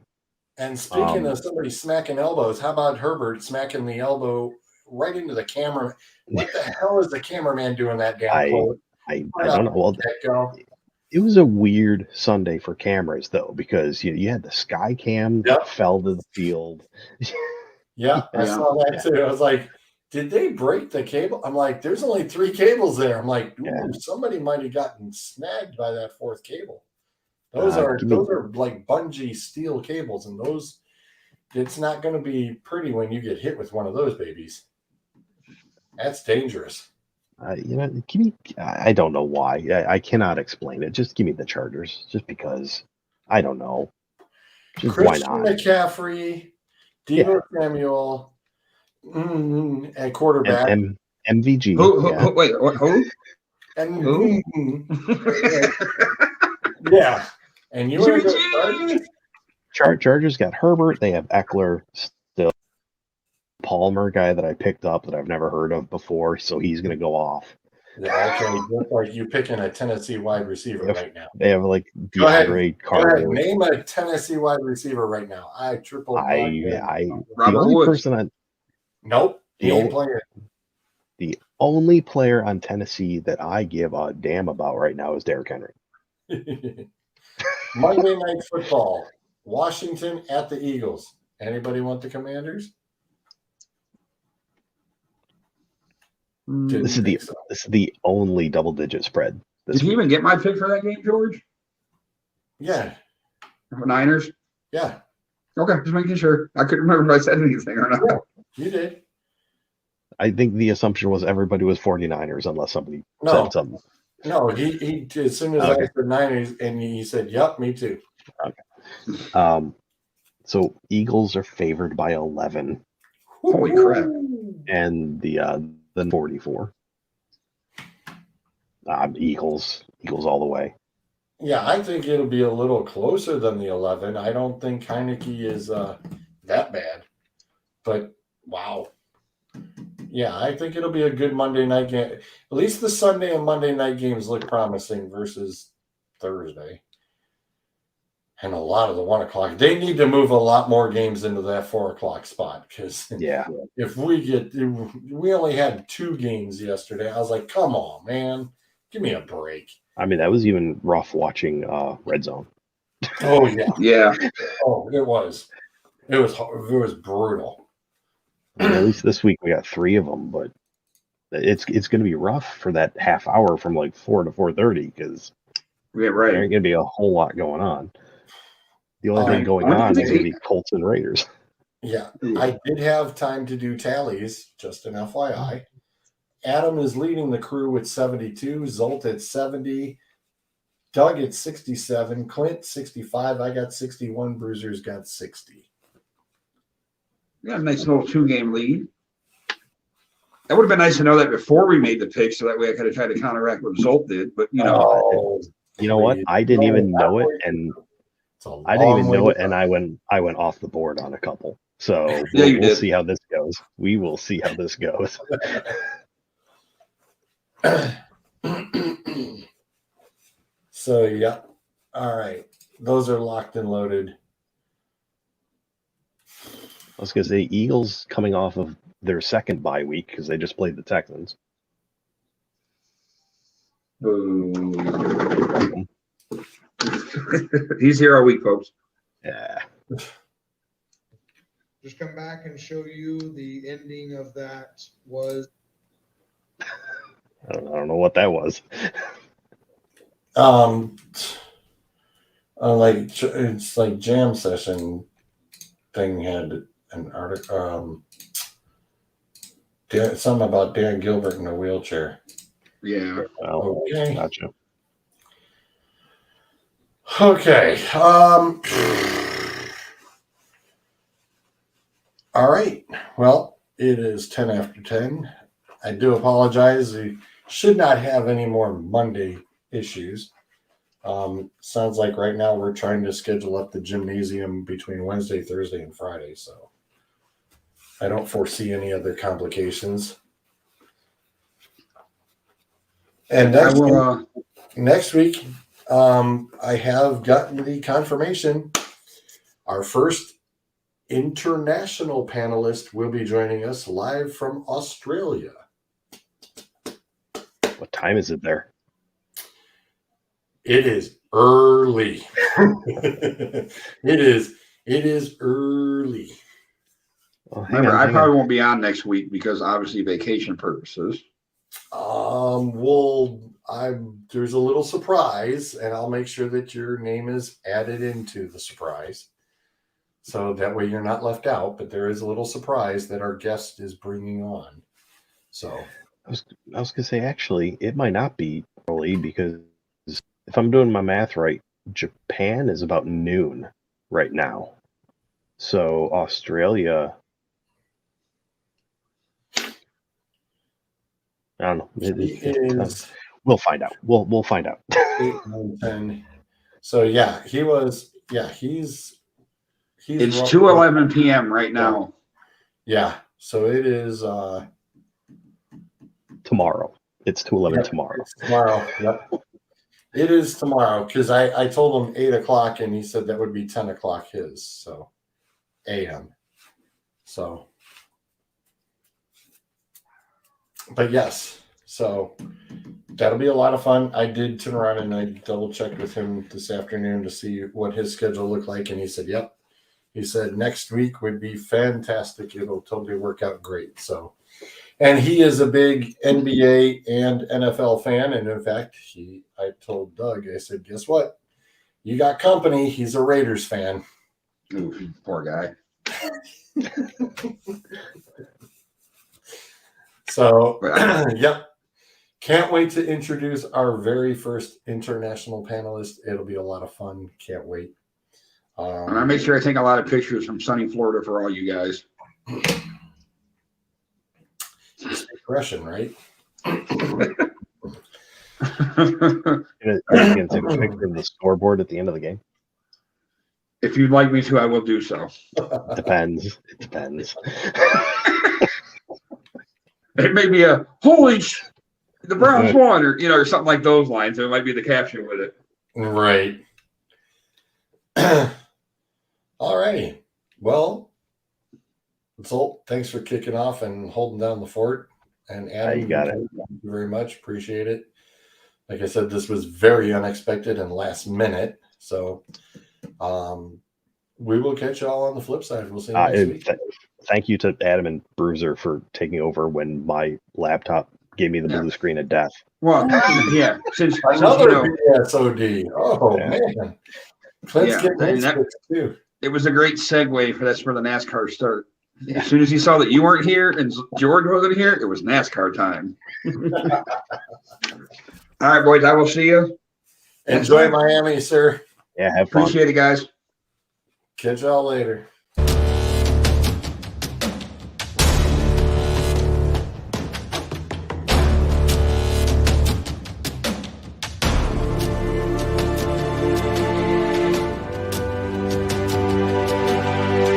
And speaking of somebody smacking elbows, how about Herbert smacking the elbow right into the camera? What the hell is the cameraman doing that damn close? I don't know. Well, it was a weird Sunday for cameras, though, because you had the sky cam that fell to the field. Yeah, I saw that too. I was like, did they break the cable? I'm like, there's only 3 cables there. I'm like, somebody might have gotten snagged by that 4th cable. Those are like bungee steel cables, and those it's not going to be pretty when you get hit with one of those babies. That's dangerous. Give me. I don't know why. I cannot explain it. Just give me the Chargers, just because. I don't know. Just Christian why not? McCaffrey, Deebo Samuel, at quarterback. MVG. Wait, who? And who? Yeah. And you want to go Chargers? Chargers got Herbert. They have Eckler still. Palmer, guy that I picked up that I've never heard of before, so he's going to go off. Yeah, okay. Looks like you picking a Tennessee wide receiver right now. They have like DeAndre Carter. Name a Tennessee wide receiver right now. The Robert only Woods. person on. Nope. He ain't playing. The only player on Tennessee that I give a damn about right now is Derrick Henry. Monday Night Football. Washington at the Eagles. Anybody want the Commanders? This is the only double-digit spread. Did you even get my pick for that game, George? Yeah. The Niners? Yeah. Okay, just making sure. I couldn't remember if I said anything or not. Yeah, you did. I think the assumption was everybody was 49ers unless somebody said something. No, he as soon as I said Niners, and he said, "Yep, me too." Okay. So Eagles are favored by 11. Holy crap! And the 44. Eagles all the way. Yeah, I think it'll be a little closer than the 11. I don't think Heineke is that bad, but wow. Yeah, I think it'll be a good Monday night game. At least the Sunday and Monday night games look promising versus Thursday. And a lot of the 1 o'clock. They need to move a lot more games into that 4 o'clock spot because if we only had 2 games yesterday, I was like, come on, man, give me a break. I mean, that was even rough watching Red Zone. Oh yeah, yeah. Oh, it was brutal. I mean, at least this week we got 3 of them, but it's going to be rough for that half hour from like 4 to 4:30 because there ain't going to be a whole lot going on. The only thing going on is going to be Colts and Raiders. Yeah, I did have time to do tallies, just an FYI. Adam is leading the crew with 72, Zolt at 70, Doug at 67, Clint 65, I got 61, Bruiser's got 60. Yeah, nice little 2-game lead. That would have been nice to know that before we made the pick, so that way I could have tried to counteract what Zolt did. But You know what? I didn't even know it, and I didn't even know it, and I went off the board on a couple. So we'll see how this goes. We will see how this goes. So yeah, all right. Those are locked and loaded. I was going to say Eagles coming off of their second bye week because they just played the Texans. He's here all week, folks. Yeah. Just come back and show you the ending of that was. I don't know what that was. It's like jam session thing had an article. Something about Dan Gilbert in a wheelchair. Yeah. Oh, okay. Gotcha. Okay. All right. Well, it is 10 after 10. I do apologize. We should not have any more Monday issues. Sounds like right now we're trying to schedule up the gymnasium between Wednesday, Thursday, and Friday. So I don't foresee any other complications. And next week, I have gotten the confirmation. Our first international panelist will be joining us live from Australia. What time is it there? It is early. It is early. Well, Remember, I probably won't be on next week because obviously vacation purposes. There's a little surprise, and I'll make sure that your name is added into the surprise. So that way you're not left out, but there is a little surprise that our guest is bringing on. So I was going to say, actually, it might not be early because if I'm doing my math right, Japan is about noon right now. So Australia, I don't know. We'll find out. We'll find out. 8, 9, 10. So yeah, he's It's 2:11 p.m. right now. Yeah. So it is tomorrow. It's 2:11 tomorrow. It's tomorrow. Yep. It is tomorrow because I told him 8 o'clock and he said that would be 10 o'clock his. So a.m. So, but yes, so that'll be a lot of fun. I did turn around and I double checked with him this afternoon to see what his schedule looked like. And he said, yep. He said next week would be fantastic. It'll totally work out great. So, and he is a big NBA and NFL fan. And in fact, I told Doug, I said, guess what? You got company. He's a Raiders fan. Ooh, poor guy. So, yep. Can't wait to introduce our very first international panelist. It'll be a lot of fun. Can't wait. And I make sure I take a lot of pictures from sunny Florida for all you guys. Expression, right? Are you going to take a picture of the scoreboard at the end of the game? If you'd like me to, I will do so. Depends. It depends. It may be a the Browns won, or something like those lines. It might be the caption with it. Right. All righty. Well, Zolt, thanks for kicking off and holding down the fort. And Adam, you got it. Thank you very much. Appreciate it. Like I said, this was very unexpected and last minute. So we will catch you all on the flip side. We'll see you next week. Thank you to Adam and Bruiser for taking over when my laptop gave me the blue screen of death. Well, yeah. Since another BSOD. Oh, man. Clint's getting that too. It was a great segue for the NASCAR start. As soon as he saw that you weren't here and George wasn't here, it was NASCAR time. All right, boys, I will see you. That's Enjoy fine. Miami, sir. Yeah, have fun. Appreciate it, guys. Catch y'all later.